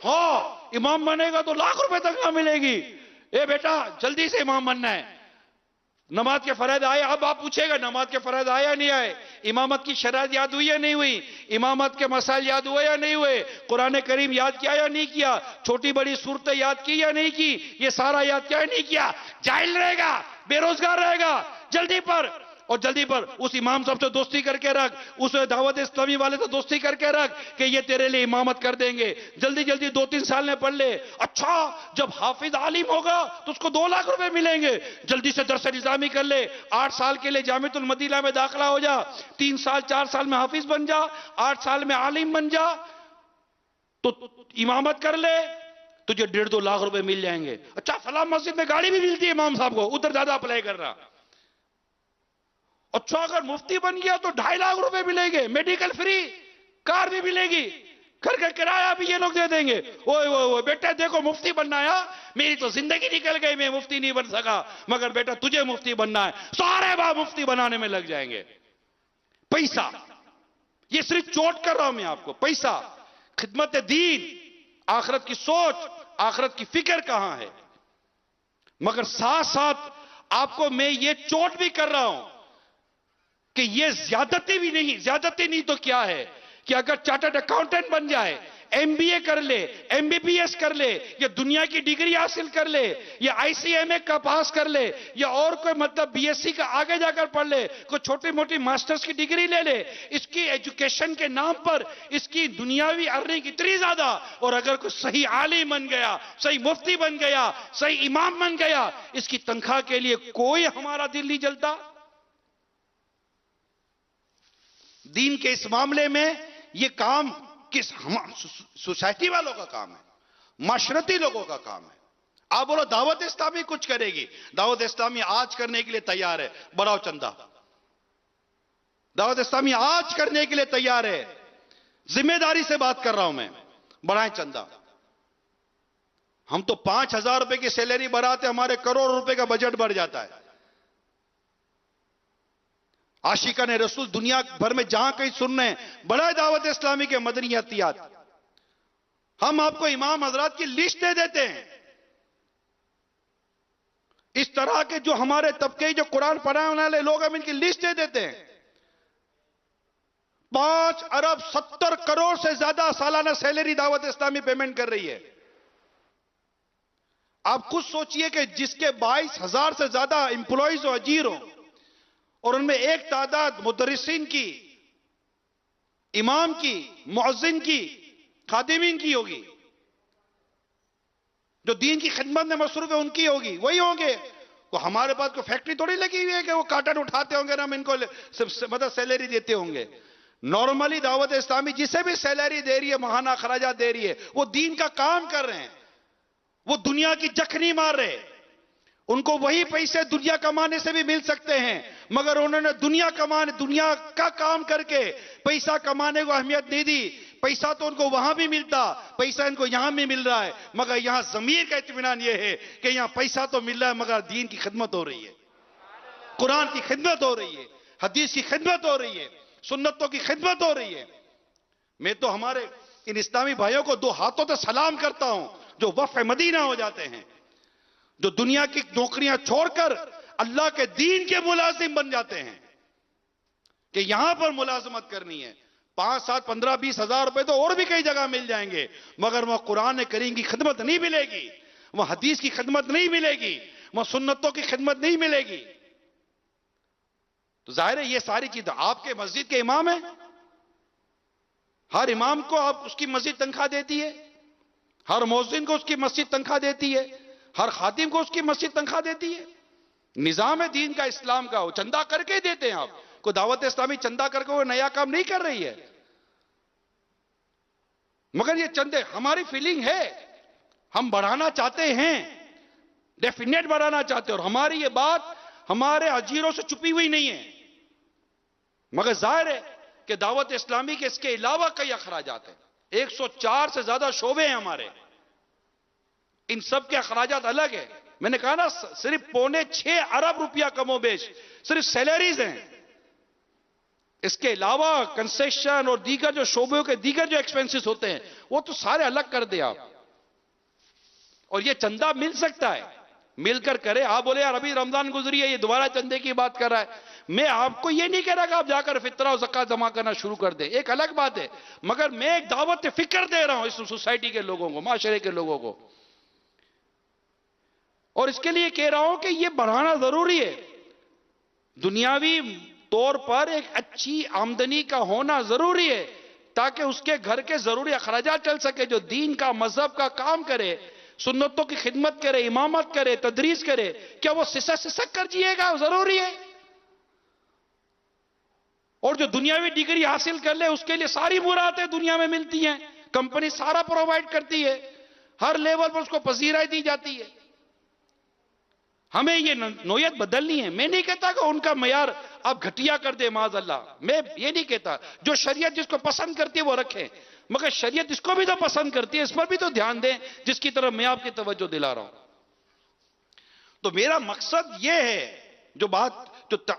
ہاں امام بنے گا تو ₹1,00,000 تنخواہ ملے گی۔ اے بیٹا جلدی سے امام بننا ہے، نماز کے فرائض آئے، اب آپ پوچھے گا نماز کے فرائض آئے یا نہیں آئے، امامت کی شرائط یاد ہوئی یا نہیں ہوئی، امامت کے مسائل یاد ہوئے یا نہیں ہوئے، قرآن کریم یاد کیا یا نہیں کیا، چھوٹی بڑی صورتیں یاد کی یا نہیں کی، یہ سارا یاد کیا یا نہیں کیا۔ جاہل رہے گا، بے روزگار رہے گا، جلدی پر اور جلدی پر اس امام صاحب سے دوستی کر کے رکھ، اس دعوت اسلامی والے سے دوستی کر کے رکھ کہ یہ تیرے لیے امامت کر دیں گے، جلدی جلدی 2-3 سال میں پڑھ لے۔ اچھا جب حافظ عالم ہوگا تو اس کو ₹2,00,000 ملیں گے، جلدی سے درس نظامی کر لے، 8 سال کے لیے جامعۃ المدینہ میں داخلہ ہو جا، 3 سال 4 سال میں حافظ بن جا، 8 سال میں عالم بن جا، تو امامت کر لے، تجھے ₹1.5-2 لاکھ مل جائیں گے۔ اچھا فلاں مسجد میں گاڑی بھی ملتی ہے امام صاحب کو، ادھر زیادہ اپلائی کر رہا۔ اچھا اگر مفتی بن گیا تو ₹2.5 لاکھ ملیں گے، میڈیکل فری، کار بھی ملے گی، گھر کا کرایہ بھی یہ لوگ دے دیں گے۔ اوہ بیٹا دیکھو مفتی بننا ہے، میری تو زندگی نکل گئی، میں مفتی نہیں بن سکا، مگر بیٹا تجھے مفتی بننا ہے، سارے باپ مفتی بنانے میں لگ جائیں گے۔ پیسہ، یہ صرف چوٹ کر رہا ہوں میں آپ کو، پیسہ، خدمت دین، آخرت کی سوچ، آخرت کی فکر کہاں ہے؟ مگر ساتھ ساتھ آپ کو میں یہ چوٹ بھی کر رہا ہوں کہ یہ زیادتی بھی نہیں، زیادتی نہیں تو کیا ہے کہ اگر چارٹرڈ اکاؤنٹنٹ بن جائے، MBA کر لے، MBBS کر لے، یا دنیا کی ڈگری حاصل کر لے، یا ICMA کا پاس کر لے، یا اور کوئی مطلب BSc کا آگے جا کر پڑھ لے، کوئی چھوٹی موٹی ماسٹرز کی ڈگری لے لے، اس کی ایجوکیشن کے نام پر اس کی دنیاوی ارننگ اتنی زیادہ، اور اگر کوئی صحیح عالم بن گیا، صحیح مفتی بن گیا، صحیح امام بن گیا، اس کی تنخواہ کے لیے کوئی ہمارا دل نہیں جلتا۔ دین کے اس معاملے میں یہ کام کس سوسائٹی والوں کا کام ہے، معاشرتی لوگوں کا کام ہے۔ آپ بولو دعوت اسلامی کچھ کرے گی، دعوت اسلامی آج کرنے کے لیے تیار ہے، بڑھاؤ چندہ۔ دعوت اسلامی آج کرنے کے لیے تیار ہے، ذمہ داری سے بات کر رہا ہوں میں، بڑھائیں چندہ۔ ہم تو ₹5,000 کی سیلری بڑھاتے ہمارے کروڑ روپے کا بجٹ بڑھ جاتا ہے۔ عاشقان رسول دنیا بھر میں جہاں کہیں سن رہے ہیں، بڑھائے دعوت اسلامی کے مدنی عطیات۔ ہم آپ کو امام حضرات کی لسٹ دے دیتے ہیں، اس طرح کے جو ہمارے طبقے جو قرآن پڑھانے والے لوگ، ہم ان کی لسٹ دے دیتے ہیں۔ 5 ارب 70 کروڑ سے زیادہ سالانہ سیلری دعوت اسلامی پیمنٹ کر رہی ہے۔ آپ خود سوچئے کہ جس کے 22,000 سے زیادہ امپلائیز ہو، اجیر ہو، اور ان میں ایک تعداد مدرسین کی، امام کی، مؤذن کی، خادمین کی ہوگی، جو دین کی خدمت میں مصروف ہے ان کی ہوگی، وہی ہوں گے. وہ ہمارے پاس کوئی فیکٹری تھوڑی لگی ہوئی ہے کہ وہ کاٹن اٹھاتے ہوں گے نا ہم ان کو مطلب سیلری دیتے ہوں گے. نارملی دعوت اسلامی جسے بھی سیلری دے رہی ہے، ماہانہ اخراجات دے رہی ہے، وہ دین کا کام کر رہے ہیں. وہ دنیا کی جک نہیں مار رہے. ان کو وہی پیسے دنیا کمانے سے بھی مل سکتے ہیں، مگر انہوں نے دنیا کا کام کر کے پیسہ کمانے کو اہمیت نہیں دی. پیسہ تو ان کو وہاں بھی ملتا، پیسہ ان کو یہاں بھی مل رہا ہے، مگر یہاں ضمیر کا اطمینان یہ ہے کہ یہاں پیسہ تو مل رہا ہے مگر دین کی خدمت ہو رہی ہے، قرآن کی خدمت ہو رہی ہے، حدیث کی خدمت ہو رہی ہے، سنتوں کی خدمت ہو رہی ہے. میں تو ہمارے ان اسلامی بھائیوں کو 2 ہاتھوں سے سلام کرتا ہوں جو وقف مدینہ ہو جاتے ہیں، جو دنیا کی نوکریاں چھوڑ کر اللہ کے دین کے ملازم بن جاتے ہیں کہ یہاں پر ملازمت کرنی ہے. 5, 7, 15, 20 ہزار روپے تو اور بھی کئی جگہ مل جائیں گے، مگر وہ قرآن کریم کی خدمت نہیں ملے گی، وہ حدیث کی خدمت نہیں ملے گی، وہ سنتوں کی خدمت نہیں ملے گی. تو ظاہر ہے یہ ساری چیزیں آپ کے مسجد کے امام ہیں. ہر امام کو آپ اس کی مسجد تنخواہ دیتی ہے، ہر مؤذن کو اس کی مسجد تنخواہ دیتی ہے، ہر خادم کو اس کی مسجد تنخواہ دیتی ہے. نظام ہے دین کا، اسلام کا، وہ چندہ کر کے دیتے ہیں. آپ کو دعوت اسلامی چندہ کر کے وہ نیا کام نہیں کر رہی ہے، مگر یہ چندے ہماری فیلنگ ہے، ہم بڑھانا چاہتے ہیں، ڈیفینیٹ بڑھانا چاہتے ہیں، اور ہماری یہ بات ہمارے اجیروں سے چھپی ہوئی نہیں ہے. مگر ظاہر ہے کہ دعوت اسلامی کے اس کے علاوہ کئی اخراجات ہیں. 104 سے زیادہ شعبے ہیں ہمارے، ان سب کے اخراجات الگ ہیں. میں نے کہا نا صرف 5.25 ارب روپیہ کم و بیش صرف سیلریز ہیں. اس کے علاوہ کنسیشن اور دیگر جو شعبوں کے دیگر جو ایکسپنسز ہوتے ہیں وہ تو سارے الگ کر دیں آپ. اور یہ چندہ مل سکتا ہے، مل کر کرے. آپ بولے یار ابھی رمضان گزری ہے، یہ دوبارہ چندے کی بات کر رہا ہے. میں آپ کو یہ نہیں کہہ رہا کہ آپ جا کر فطرہ و زکوٰۃ جمع کرنا شروع کر دیں، ایک الگ بات ہے، مگر میں ایک دعوت فکر دے رہا ہوں اس سوسائٹی کے لوگوں کو، معاشرے کے لوگوں کو. اور اس کے لیے کہہ رہا ہوں کہ یہ بڑھانا ضروری ہے. دنیاوی طور پر ایک اچھی آمدنی کا ہونا ضروری ہے تاکہ اس کے گھر کے ضروری اخراجات چل سکے. جو دین کا مذہب کا کام کرے، سنتوں کی خدمت کرے، امامت کرے، تدریس کرے، کیا وہ سسک کر جیے گا؟ ضروری ہے. اور جو دنیاوی ڈگری حاصل کر لے اس کے لیے ساری مرادیں دنیا میں ملتی ہیں، کمپنی سارا پرووائڈ کرتی ہے، ہر لیول پر اس کو پذیرائی دی جاتی ہے. ہمیں یہ نوعیت بدلنی ہے. میں نہیں کہتا کہ ان کا معیار آپ گھٹیا کر دے، معاذ اللہ، میں یہ نہیں کہتا. جو شریعت جس کو پسند کرتی ہے وہ رکھیں، مگر شریعت جس کو بھی تو پسند کرتی ہے اس پر بھی تو دھیان دیں جس کی طرف میں آپ کی توجہ دلا رہا ہوں. تو میرا مقصد یہ ہے، جو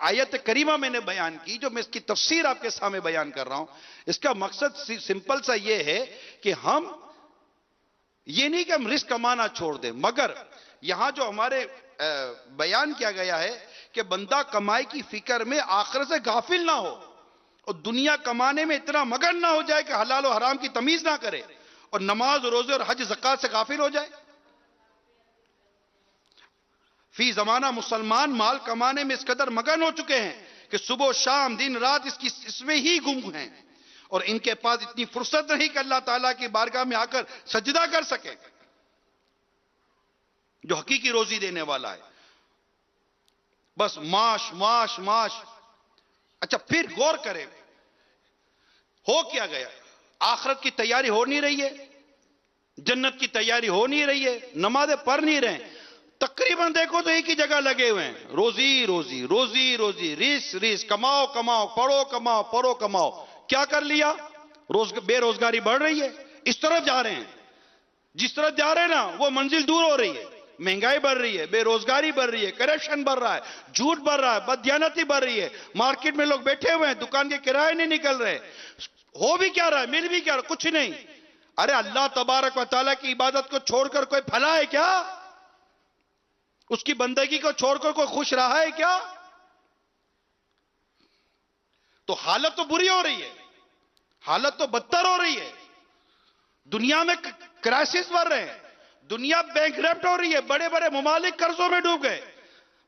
آیت کریمہ میں نے بیان کی، جو میں اس کی تفسیر آپ کے سامنے بیان کر رہا ہوں، اس کا مقصد سمپل سا یہ ہے کہ ہم یہ نہیں کہ ہم رزق کمانا چھوڑ دیں، مگر یہاں جو ہمارے بیان کیا گیا ہے کہ بندہ کمائی کی فکر میں آخرت سے غافل نہ ہو، اور دنیا کمانے میں اتنا مگن نہ ہو جائے کہ حلال و حرام کی تمیز نہ کرے، اور نماز روزے اور حج زکوٰۃ سے غافل ہو جائے. فی زمانہ مسلمان مال کمانے میں اس قدر مگن ہو چکے ہیں کہ صبح و شام دن رات اس میں ہی گم ہیں، اور ان کے پاس اتنی فرصت نہیں کہ اللہ تعالیٰ کی بارگاہ میں آ کر سجدہ کر سکے جو حقیقی روزی دینے والا ہے. بس معاش معاش معاش. اچھا پھر غور کرے ہو کیا گیا؟ آخرت کی تیاری ہو نہیں رہی ہے، جنت کی تیاری ہو نہیں رہی ہے، نمازیں پڑھ نہیں رہے ہیں. تقریباً دیکھو تو ایک ہی جگہ لگے ہوئے ہیں، روزی روزی روزی روزی، ریس ریس، کماؤ کماؤ، پڑھو کماؤ، پڑھو کماؤ. کیا کر لیا؟ بے روزگاری بڑھ رہی ہے، اس طرف جا رہے ہیں. جس طرف جا رہے ہیں نا وہ منزل دور ہو رہی ہے. مہنگائی بڑھ رہی ہے، بے روزگاری بڑھ رہی ہے، کرپشن بڑھ رہا ہے، جھوٹ بڑھ رہا ہے، بددیانتی بڑھ رہی ہے. مارکیٹ میں لوگ بیٹھے ہوئے ہیں، دکان کے کرائے نہیں نکل رہے. ہو بھی کیا رہا ہے، مل بھی کیا رہا، کچھ نہیں. ارے اللہ تبارک و تعالیٰ کی عبادت کو چھوڑ کر کوئی بھلا ہے کیا؟ اس کی بندگی کو چھوڑ کر کوئی خوش رہا ہے کیا؟ تو حالت تو بری ہو رہی ہے، حالت تو بدتر ہو رہی ہے. دنیا میں کرائسس بڑھ رہے ہیں، دنیا بینکرپٹ ہو رہی ہے، بڑے بڑے ممالک قرضوں میں ڈوب گئے،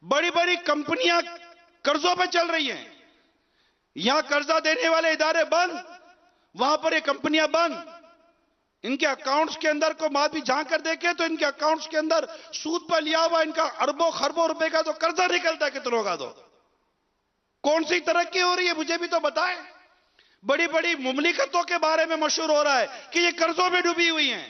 بڑی بڑی کمپنیاں قرضوں پہ چل رہی ہیں. یہاں قرضہ دینے والے ادارے بند، وہاں پر یہ کمپنیاں بند. ان کے اکاؤنٹس کے اندر کو بات بھی جھانک کر دیکھیں تو ان کے اکاؤنٹس کے اندر سود پر لیا ہوا ان کا اربوں خربوں روپے کا تو قرضہ نکلتا ہے کتنوں کا تو. کون سی ترقی ہو رہی ہے مجھے بھی تو بتائیں. بڑی بڑی مملکتوں کے بارے میں مشہور ہو رہا ہے کہ یہ قرضوں میں ڈوبی ہوئی ہیں.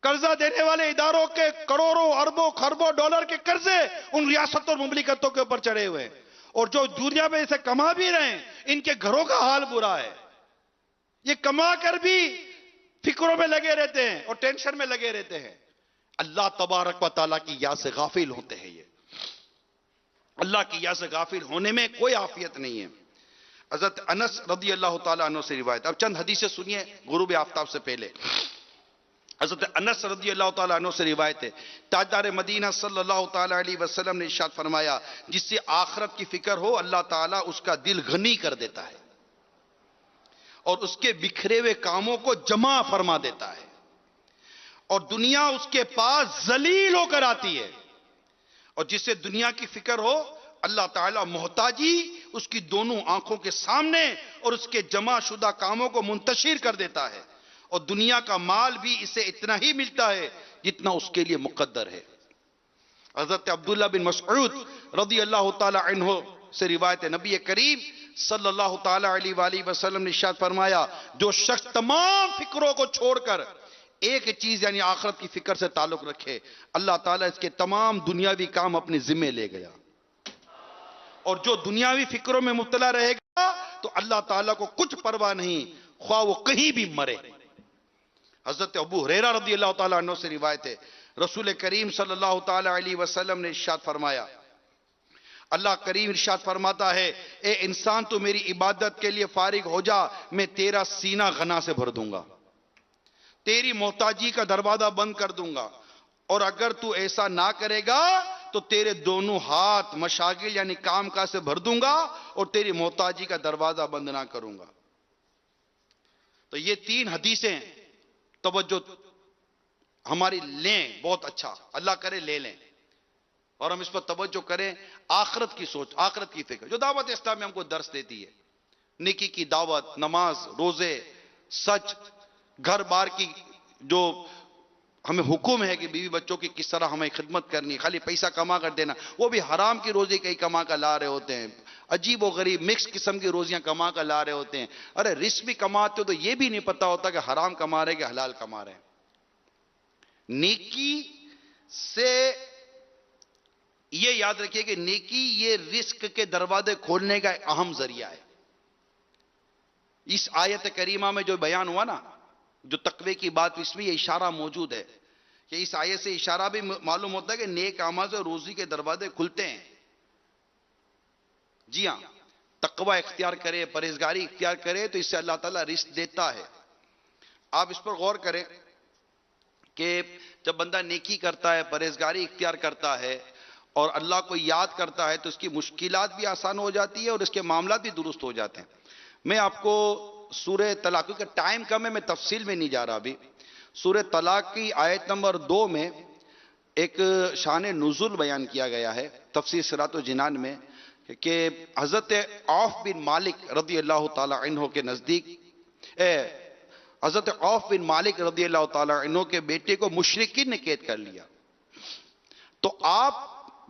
قرضہ دینے والے اداروں کے کروڑوں اربوں خربوں ڈالر کے قرضے ان ریاستوں اور مملکتوں کے اوپر چڑھے ہوئے ہیں. اور جو دنیا میں اسے کما بھی رہے ہیں ان کے گھروں کا حال برا ہے. یہ کما کر بھی فکروں میں لگے رہتے ہیں اور ٹینشن میں لگے رہتے ہیں. اللہ تبارک و تعالیٰ کی یاد سے غافل ہوتے ہیں. یہ اللہ کی یاد سے غافل ہونے میں کوئی عافیت نہیں ہے. حضرت انس رضی اللہ تعالیٰ عنہ سے روایت. اب چند حدیثیں سنیے غروب آفتاب سے پہلے. حضرت انس رضی اللہ تعالیٰ عنہ سے روایت ہے، تاجدار مدینہ صلی اللہ تعالیٰ علیہ وسلم نے ارشاد فرمایا، جس سے آخرت کی فکر ہو اللہ تعالیٰ اس کا دل غنی کر دیتا ہے اور اس کے بکھرے ہوئے کاموں کو جمع فرما دیتا ہے، اور دنیا اس کے پاس ذلیل ہو کر آتی ہے. اور جس سے دنیا کی فکر ہو اللہ تعالیٰ محتاجی اس کی دونوں آنکھوں کے سامنے اور اس کے جمع شدہ کاموں کو منتشر کر دیتا ہے، اور دنیا کا مال بھی اسے اتنا ہی ملتا ہے جتنا اس کے لیے مقدر ہے. حضرت عبداللہ بن مسعود رضی اللہ تعالی عنہ سے روایت ہے، نبی کریم صلی اللہ تعالی علیہ وآلہ وسلم نے ارشاد فرمایا، جو شخص تمام فکروں کو چھوڑ کر ایک چیز یعنی آخرت کی فکر سے تعلق رکھے، اللہ تعالیٰ اس کے تمام دنیاوی کام اپنے ذمے لے گیا. اور جو دنیاوی فکروں میں مبتلا رہے گا تو اللہ تعالیٰ کو کچھ پرواہ نہیں، خواہ وہ کہیں بھی مرے. حضرت ابو ہریرہ رضی اللہ تعالیٰ عنہ سے روایت ہے، رسول کریم صلی اللہ تعالیٰ علیہ وسلم نے ارشاد فرمایا، اللہ کریم ارشاد فرماتا ہے، اے انسان تو میری عبادت کے لیے فارغ ہو جا، میں تیرا سینہ غنا سے بھر دوں گا، تیری محتاجی کا دروازہ بند کر دوں گا، اور اگر تو ایسا نہ کرے گا تو تیرے دونوں ہاتھ مشاغل یعنی کام کاج سے بھر دوں گا اور تیری محتاجی کا دروازہ بند نہ کروں گا. تو یہ تین حدیثیں توجہ ہماری لیں، بہت اچھا اللہ کرے لے لیں اور ہم اس پر توجہ کریں. آخرت کی سوچ، آخرت کی فکر جو دعوت اسلام میں ہم کو درس دیتی ہے، نیکی کی دعوت، نماز، روزے، سچ، گھر بار کی جو ہمیں حکم ہے کہ بیوی بچوں کی کس طرح ہمیں خدمت کرنی، خالی پیسہ کما کر دینا، وہ بھی حرام کی روزی کہیں کما کر لا رہے ہوتے ہیں، عجیب و غریب مکس قسم کی روزیاں کما کر لا رہے ہوتے ہیں. ارے رزق بھی کماتے ہو تو یہ بھی نہیں پتا ہوتا کہ حرام کما رہے کہ حلال کما رہے ہیں. نیکی سے یہ یاد رکھیے کہ نیکی یہ رزق کے دروازے کھولنے کا ایک اہم ذریعہ ہے. اس آیت کریمہ میں جو بیان ہوا نا، جو تقوی کی بات، اس میں یہ اشارہ موجود ہے کہ اس آیت سے اشارہ بھی معلوم ہوتا ہے کہ نیک اعمال سے روزی کے دروازے کھلتے ہیں. جی ہاں، تقوی اختیار کرے، پرہیزگاری اختیار کرے تو اس سے اللہ تعالیٰ رزق دیتا ہے. آپ اس پر غور کریں کہ جب بندہ نیکی کرتا ہے، پرہیزگاری اختیار کرتا ہے اور اللہ کو یاد کرتا ہے تو اس کی مشکلات بھی آسان ہو جاتی ہے اور اس کے معاملات بھی درست ہو جاتے ہیں. میں آپ کو سورہ طلاق، کیونکہ ٹائم کم ہے میں تفصیل میں نہیں جا رہا ابھی، سورہ طلاق کی آیت نمبر 2 میں ایک شان نزول بیان کیا گیا ہے تفسیر صراط الجنان میں کہ حضرت عوف بن مالک رضی اللہ تعالی عنہ کے نزدیک حضرت عوف بن مالک رضی اللہ تعالی عنہ کے بیٹے کو مشرکین نے قید کر لیا. تو آپ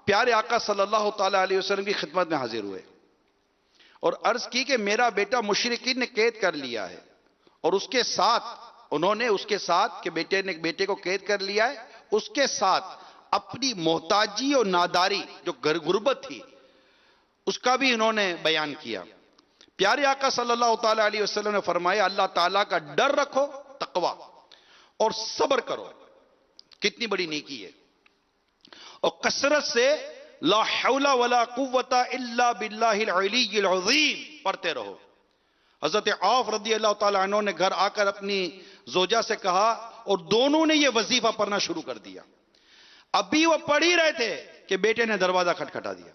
پیارے آقا صلی اللہ تعالی علیہ وسلم کی خدمت میں حاضر ہوئے اور عرض کی کہ میرا بیٹا مشرکین نے قید کر لیا ہے، اور اس کے ساتھ انہوں نے اس کے ساتھ کہ بیٹے کو قید کر لیا ہے، اس کے ساتھ اپنی محتاجی اور ناداری جو غربت تھی اس کا بھی انہوں نے بیان کیا. پیارے آقا صلی اللہ تعالی علیہ وسلم نے فرمایا اللہ تعالیٰ کا ڈر رکھو، تقوی، اور صبر کرو. کتنی بڑی نیکی ہے. اور کثرت سے لا حول ولا قوت الا باللہ العلی العظیم پڑھتے رہو. حضرت عوف رضی اللہ تعالیٰ عنہ نے گھر آ کر اپنی زوجہ سے کہا اور دونوں نے یہ وظیفہ پڑھنا شروع کر دیا. ابھی وہ پڑھ ہی رہے تھے کہ بیٹے نے دروازہ کھٹکھٹا دیا.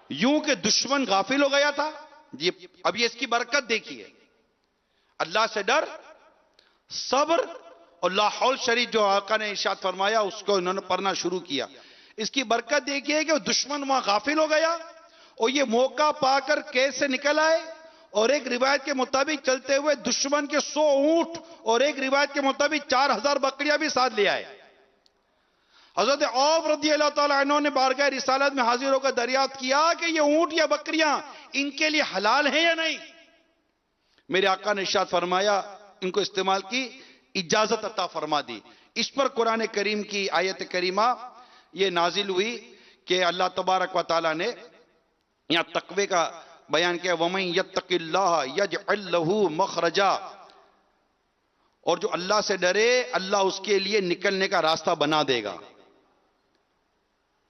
یوں کہ دشمن غافل ہو گیا تھا. اب یہ اس کی برکت دیکھیے، اللہ سے ڈر، صبر اور لا حول شریف جو آقا نے ارشاد فرمایا اس کو انہوں نے پڑھنا شروع کیا. اس کی برکت دیکھیے کہ دشمن وہاں غافل ہو گیا اور یہ موقع پا کر کیسے نکل آئے اور ایک روایت کے مطابق چلتے ہوئے دشمن کے 100 اونٹ اور ایک روایت کے مطابق 4000 بکریاں بھی ساتھ لے آئے. حضرت عوف رضی اللہ تعالیٰ عنہ نے بارگاہ رسالت میں حاضر ہو کر دریافت کیا کہ یہ اونٹ یا بکریاں ان کے لیے حلال ہیں یا نہیں. میرے آقا نے ارشاد فرمایا، ان کو استعمال کی اجازت عطا فرما دی. اس پر قرآن کریم کی آیت کریمہ یہ نازل ہوئی کہ اللہ تبارک و تعالیٰ نے یہاں تقوی کا بیان کیا، وَمَن يَتَّقِ اللَّهَ يَجْعَلْ لَهُ مَخْرَجًا، اور جو اللہ سے ڈرے اللہ اس کے لیے نکلنے کا راستہ بنا دے گا.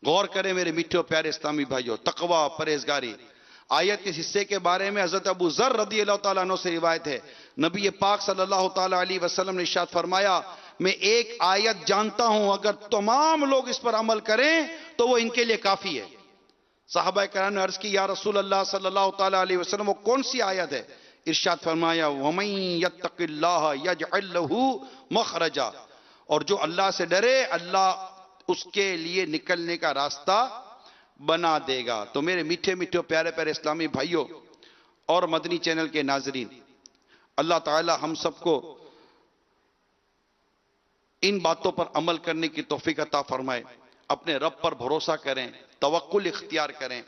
غور کریں میرے میٹھے اور پیارے اسلامی بھائیوں، تقوی، پرہیزگاری. آیت اس حصے کے بارے میں حضرت ابو ذر رضی اللہ تعالیٰ عنہ سے روایت ہے، نبی پاک صلی اللہ تعالیٰ علیہ وسلم نے ارشاد فرمایا، میں ایک آیت جانتا ہوں اگر تمام لوگ اس پر عمل کریں تو وہ ان کے لیے کافی ہے. صحابہ کرام نے عرض کی، یا رسول اللہ صلی اللہ تعالیٰ علیہ وسلم وہ کون سی آیت ہے؟ ارشاد فرمایا، وَمَن يَتَّقِ اللَّهَ يَجْعَلْ لَهُ مَخْرَجًا، اور جو اللہ سے ڈرے اللہ اس کے لیے نکلنے کا راستہ بنا دے گا. تو میرے میٹھے میٹھے پیارے پیارے اسلامی بھائیوں اور مدنی چینل کے ناظرین، اللہ تعالی ہم سب کو ان باتوں پر عمل کرنے کی توفیق عطا فرمائے. اپنے رب پر بھروسہ کریں، توکل اختیار کریں،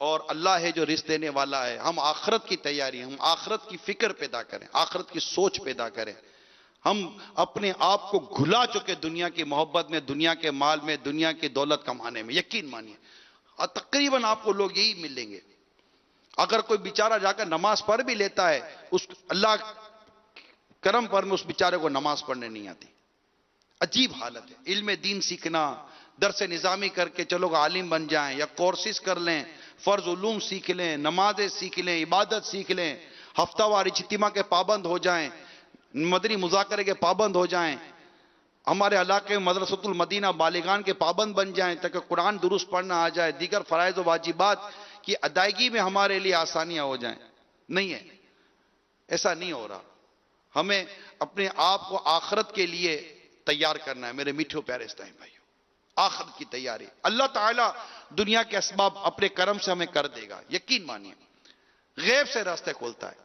اور اللہ ہے جو رزق دینے والا ہے. ہم آخرت کی تیاری، ہم آخرت کی فکر پیدا کریں، آخرت کی سوچ پیدا کریں. ہم اپنے آپ کو گھلا چکے دنیا کی محبت میں، دنیا کے مال میں، دنیا کی دولت کمانے میں. یقین مانیے تقریباً آپ کو لوگ یہی ملیں گے. اگر کوئی بیچارہ جا کر نماز پڑھ بھی لیتا ہے، اس اللہ کرم پر میں اس بیچارے کو نماز پڑھنے نہیں آتی. عجیب حالت ہے. علم دین سیکھنا، درس نظامی کر کے چلو عالم بن جائیں، یا کورسز کر لیں، فرض علوم سیکھ لیں، نمازیں سیکھ لیں، عبادت سیکھ لیں، ہفتہ وار اجتماع کے پابند ہو جائیں، مدنی مذاکرے کے پابند ہو جائیں، ہمارے علاقے میں مدرسۃ المدینہ بالغان کے پابند بن جائیں تاکہ قرآن درست پڑھنا آ جائے، دیگر فرائض و واجبات کی ادائیگی میں ہمارے لیے آسانیاں ہو جائیں. نہیں ہے، ایسا نہیں ہو رہا. ہمیں اپنے آپ کو آخرت کے لیے تیار کرنا ہے. میرے میٹھے پیارے اسلامی بھائیوں، آخرت کی تیاری. اللہ تعالیٰ دنیا کے اسباب اپنے کرم سے ہمیں کر دے گا. یقین مانیے، غیب سے راستے کھولتا ہے،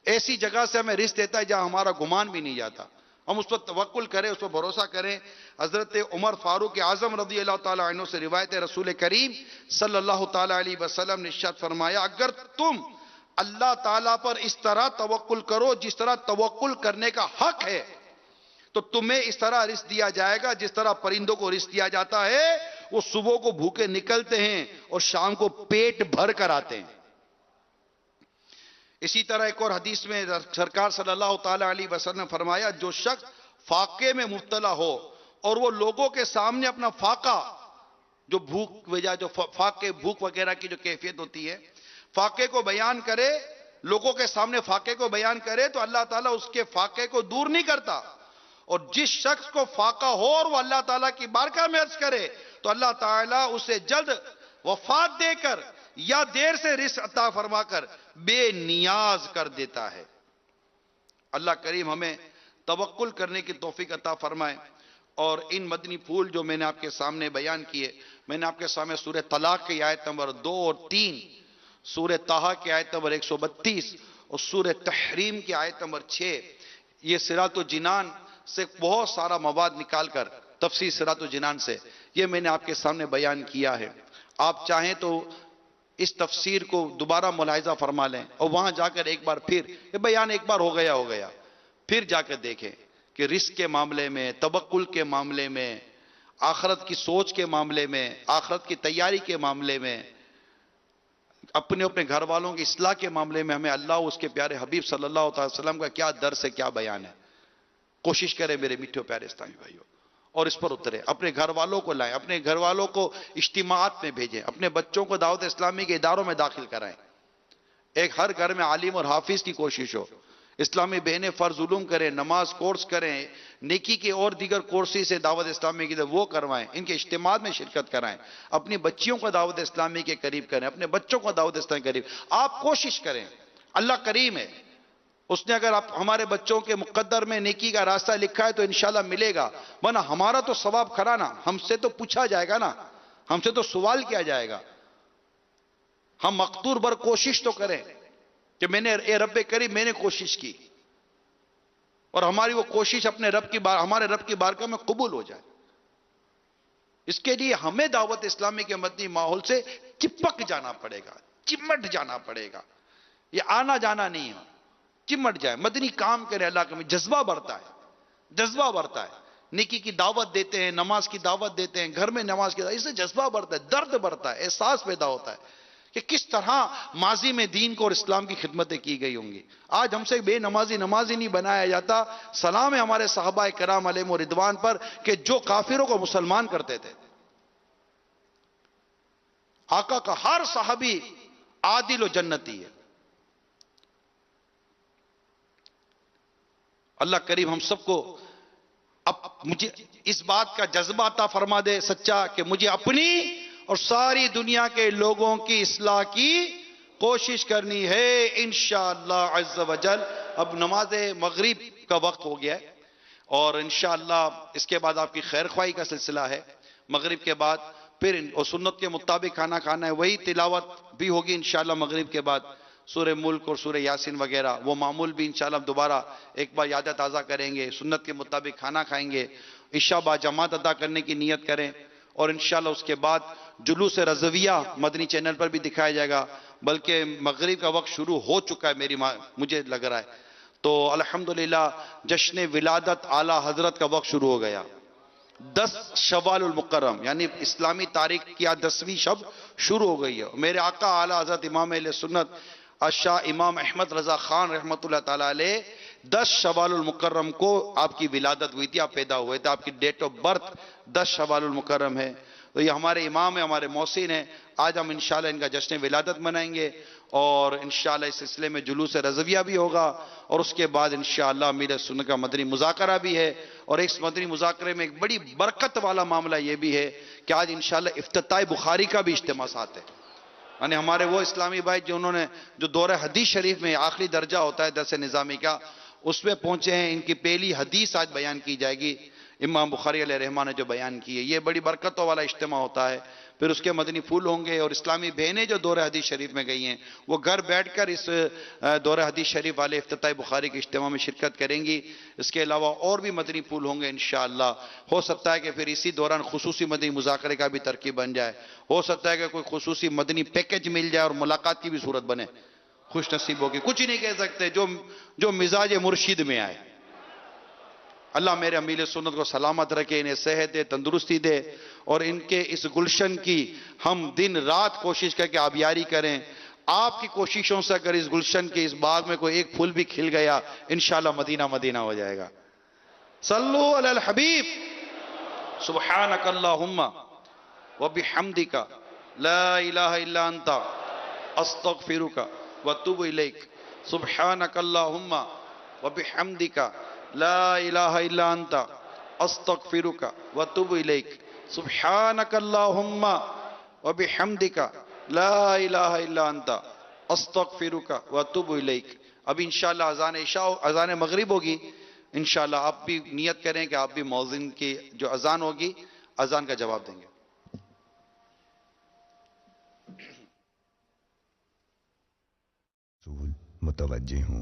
ایسی جگہ سے ہمیں رزق دیتا ہے جہاں ہمارا گمان بھی نہیں جاتا. ہم اس پر توکل کریں، اس پر بھروسہ کریں. حضرت عمر فاروق اعظم رضی اللہ تعالیٰ عنہ سے روایت ہے، رسول کریم صلی اللہ تعالیٰ علیہ وسلم نے ارشاد فرمایا، اگر تم اللہ تعالیٰ پر اس طرح توکل کرو جس طرح توکل کرنے کا حق ہے، تو تمہیں اس طرح رزق دیا جائے گا جس طرح پرندوں کو رزق دیا جاتا ہے. وہ صبح کو بھوکے نکلتے ہیں اور شام کو پیٹ بھر کر آتے ہیں. اسی طرح ایک اور حدیث میں سرکار صلی اللہ تعالیٰ علیہ وسلم نے فرمایا، جو شخص فاقے میں مبتلا ہو اور وہ لوگوں کے سامنے اپنا فاقہ، جو بھوک وجہ جو فاقے بھوک وغیرہ کی جو کیفیت ہوتی ہے، فاقے کو بیان کرے، لوگوں کے سامنے فاقے کو بیان کرے، تو اللہ تعالیٰ اس کے فاقے کو دور نہیں کرتا. اور جس شخص کو فاقہ ہو اور وہ اللہ تعالیٰ کی بارگاہ میں عرض کرے تو اللہ تعالیٰ اسے جلد وفات دے کر یا دیر سے رزق عطا فرما کر بے نیاز کر دیتا ہے. اللہ کریم ہمیں توکل کرنے کی توفیق عطا فرمائے. اور ان مدنی پھول جو میں نے آپ کے سامنے بیان کیے، میں نے آپ کے سامنے سورہ طلاق کی آیت نمبر 2 اور 3، سورہ طٰہٰ کی آیت نمبر 132 اور سورہ تحریم کی آیت نمبر 6، یہ صراط الجنان سے بہت سارا مواد نکال کر، تفسیر صراط الجنان سے یہ میں نے آپ کے سامنے بیان کیا ہے. آپ چاہیں تو اس تفسیر کو دوبارہ ملاحظہ فرما لیں اور وہاں جا کر ایک بار پھر، یہ بیان ایک بار ہو گیا، پھر جا کر دیکھیں کہ رزق کے معاملے میں، توکل کے معاملے میں، آخرت کی سوچ کے معاملے میں، آخرت کی تیاری کے معاملے میں، اپنے گھر والوں کی اصلاح کے معاملے میں ہمیں اللہ اس کے پیارے حبیب صلی اللہ علیہ وسلم کا کیا درس ہے، کیا بیان ہے. کوشش کریں میرے میٹھے پیارے اسلامی بھائیوں اور اس پر اترے. اپنے گھر والوں کو لائیں، اپنے گھر والوں کو اجتماعات میں بھیجیں، اپنے بچوں کو دعوت اسلامی کے اداروں میں داخل کرائیں. ایک ہر گھر میں عالم اور حافظ کی کوشش ہو. اسلامی بہنیں فرض علوم کریں، نماز کورس کریں، نیکی کے اور دیگر کورسز سے دعوت اسلامی کی وہ کروائیں، ان کے اجتماعات میں شرکت کرائیں. اپنی بچیوں کو دعوت اسلامی کے قریب کریں، اپنے بچوں کو دعوت اسلامی کے قریب. آپ کوشش کریں، اللہ کریم ہے، اس نے اگر آپ ہمارے بچوں کے مقدر میں نیکی کا راستہ لکھا ہے تو انشاءاللہ ملے گا، ورنہ ہمارا تو ثواب کھڑا نا، ہم سے تو پوچھا جائے گا نا، ہم سے تو سوال کیا جائے گا. ہم مقدور بر کوشش تو کریں. کہ میں نے اے رب کریم میں نے کوشش کی اور ہماری وہ کوشش اپنے ہمارے رب کی بارگاہ میں قبول ہو جائے. اس کے لیے ہمیں دعوت اسلامی کے مدنی ماحول سے چپک جانا پڑے گا, چمٹ جانا پڑے گا. یہ آنا جانا نہیں ہے, چمٹ جائے, مدنی کام کرے, اللہ کا جذبہ بڑھتا ہے, جذبہ بڑھتا ہے. نیکی کی دعوت دیتے ہیں, نماز کی دعوت دیتے ہیں, گھر میں نماز کی دعوت, اس سے جذبہ بڑھتا ہے, درد بڑھتا ہے, احساس پیدا ہوتا ہے کہ کس طرح ماضی میں دین کو اور اسلام کی خدمتیں کی گئی ہوں گی. آج ہم سے بے نمازی نہیں بنایا جاتا. سلام ہے ہمارے صحابہ کرام علیہم رضوان پر کہ جو کافروں کو مسلمان کرتے تھے. آقا کا ہر صحابی عادل و جنتی ہے. اللہ کریم ہم سب کو اب مجھے اس بات کا جذبہ عطا فرما دے سچا کہ مجھے اپنی اور ساری دنیا کے لوگوں کی اصلاح کی کوشش کرنی ہے انشاءاللہ عز و جل. اب نماز مغرب کا وقت ہو گیا ہے اور انشاءاللہ اس کے بعد آپ کی خیر خواہی کا سلسلہ ہے. مغرب کے بعد پھر اور سنت کے مطابق کھانا کھانا ہے, وہی تلاوت بھی ہوگی انشاءاللہ مغرب کے بعد, سورہ ملک اور سورہ یاسین وغیرہ, وہ معمول بھی انشاءاللہ دوبارہ ایک بار یاد تازہ کریں گے. سنت کے مطابق کھانا کھائیں گے, عشاء با جماعت ادا کرنے کی نیت کریں اور انشاءاللہ اس کے بعد جلوس رضویہ مدنی چینل پر بھی دکھایا جائے گا. بلکہ مغرب کا وقت شروع ہو چکا ہے مجھے لگ رہا ہے. تو الحمدللہ جشن ولادت اعلیٰ حضرت کا وقت شروع ہو گیا. 10 شوال المکرم یعنی اسلامی تاریخ کی 10ویں شب شروع ہو گئی ہے. میرے آقا اعلیٰ حضرت امام اہل سنت شاہ امام احمد رضا خان رحمۃ اللہ تعالیٰ علیہ 10 شوال المکرم کو آپ کی ولادت ہوئی تھی, آپ پیدا ہوئے تھے, آپ کی ڈیٹ آف برتھ 10 شوال المکرم ہے. تو یہ ہمارے امام ہیں, ہمارے محسن ہیں. آج ہم انشاءاللہ ان کا جشن ولادت منائیں گے اور انشاءاللہ اس سلسلے میں جلوس رضویہ بھی ہوگا اور اس کے بعد انشاءاللہ امیر سنت کا مدنی مذاکرہ بھی ہے. اور اس مدنی مذاکرے میں ایک بڑی برکت والا معاملہ یہ بھی ہے کہ آج انشاءاللہ افتتاح بخاری کا بھی اجتماع ساتھ ہے. یعنی ہمارے وہ اسلامی بھائی جو دورہ حدیث شریف میں آخری درجہ ہوتا ہے درس نظامی کا, اس میں پہنچے ہیں. ان کی پہلی حدیث آج بیان کی جائے گی, امام بخاری علیہ رحمہ نے جو بیان کی ہے. یہ بڑی برکتوں والا اجتماع ہوتا ہے. پھر اس کے مدنی پھول ہوں گے اور اسلامی بہنیں جو دورہ حدیث شریف میں گئی ہیں وہ گھر بیٹھ کر اس دورہ حدیث شریف والے افتتاح بخاری کے اجتماع میں شرکت کریں گی. اس کے علاوہ اور بھی مدنی پھول ہوں گے انشاءاللہ. ہو سکتا ہے کہ پھر اسی دوران خصوصی مدنی مذاکرے کا بھی ترکیب بن جائے. ہو سکتا ہے کہ کوئی خصوصی مدنی پیکج مل جائے اور ملاقات کی بھی صورت بنے. خوش نصیبوں کی کچھ نہیں کہہ سکتے, جو مزاج مرشد میں آئے. اللہ میرے امیر سنت کو سلامت رکھے, انہیں صحت دے, تندرستی دے اور ان کے اس گلشن کی ہم دن رات کوشش کر کے آبیاری کریں. آپ کی کوششوں سے اگر اس گلشن کے اس باغ میں کوئی ایک پھول بھی کھل گیا انشاءاللہ مدینہ مدینہ ہو جائے گا. صلو علی الحبیب. سبحانک اللہم وبحمدک لا الہ الا انت استغفرک واتوب الیک. سبحانک اللہم وبحمدک لا الہ الا انت استغفرک واتوب الیک. سبحانک اللہم وبحمدک لا الہ الا انت استغفرک واتوب الیک. اب انشاءاللہ اذان عشاء اذان مغرب ہوگی. انشاءاللہ آپ بھی نیت کریں کہ آپ بھی مؤذن کی جو اذان ہوگی اذان کا جواب دیں گے. متوجہ ہوں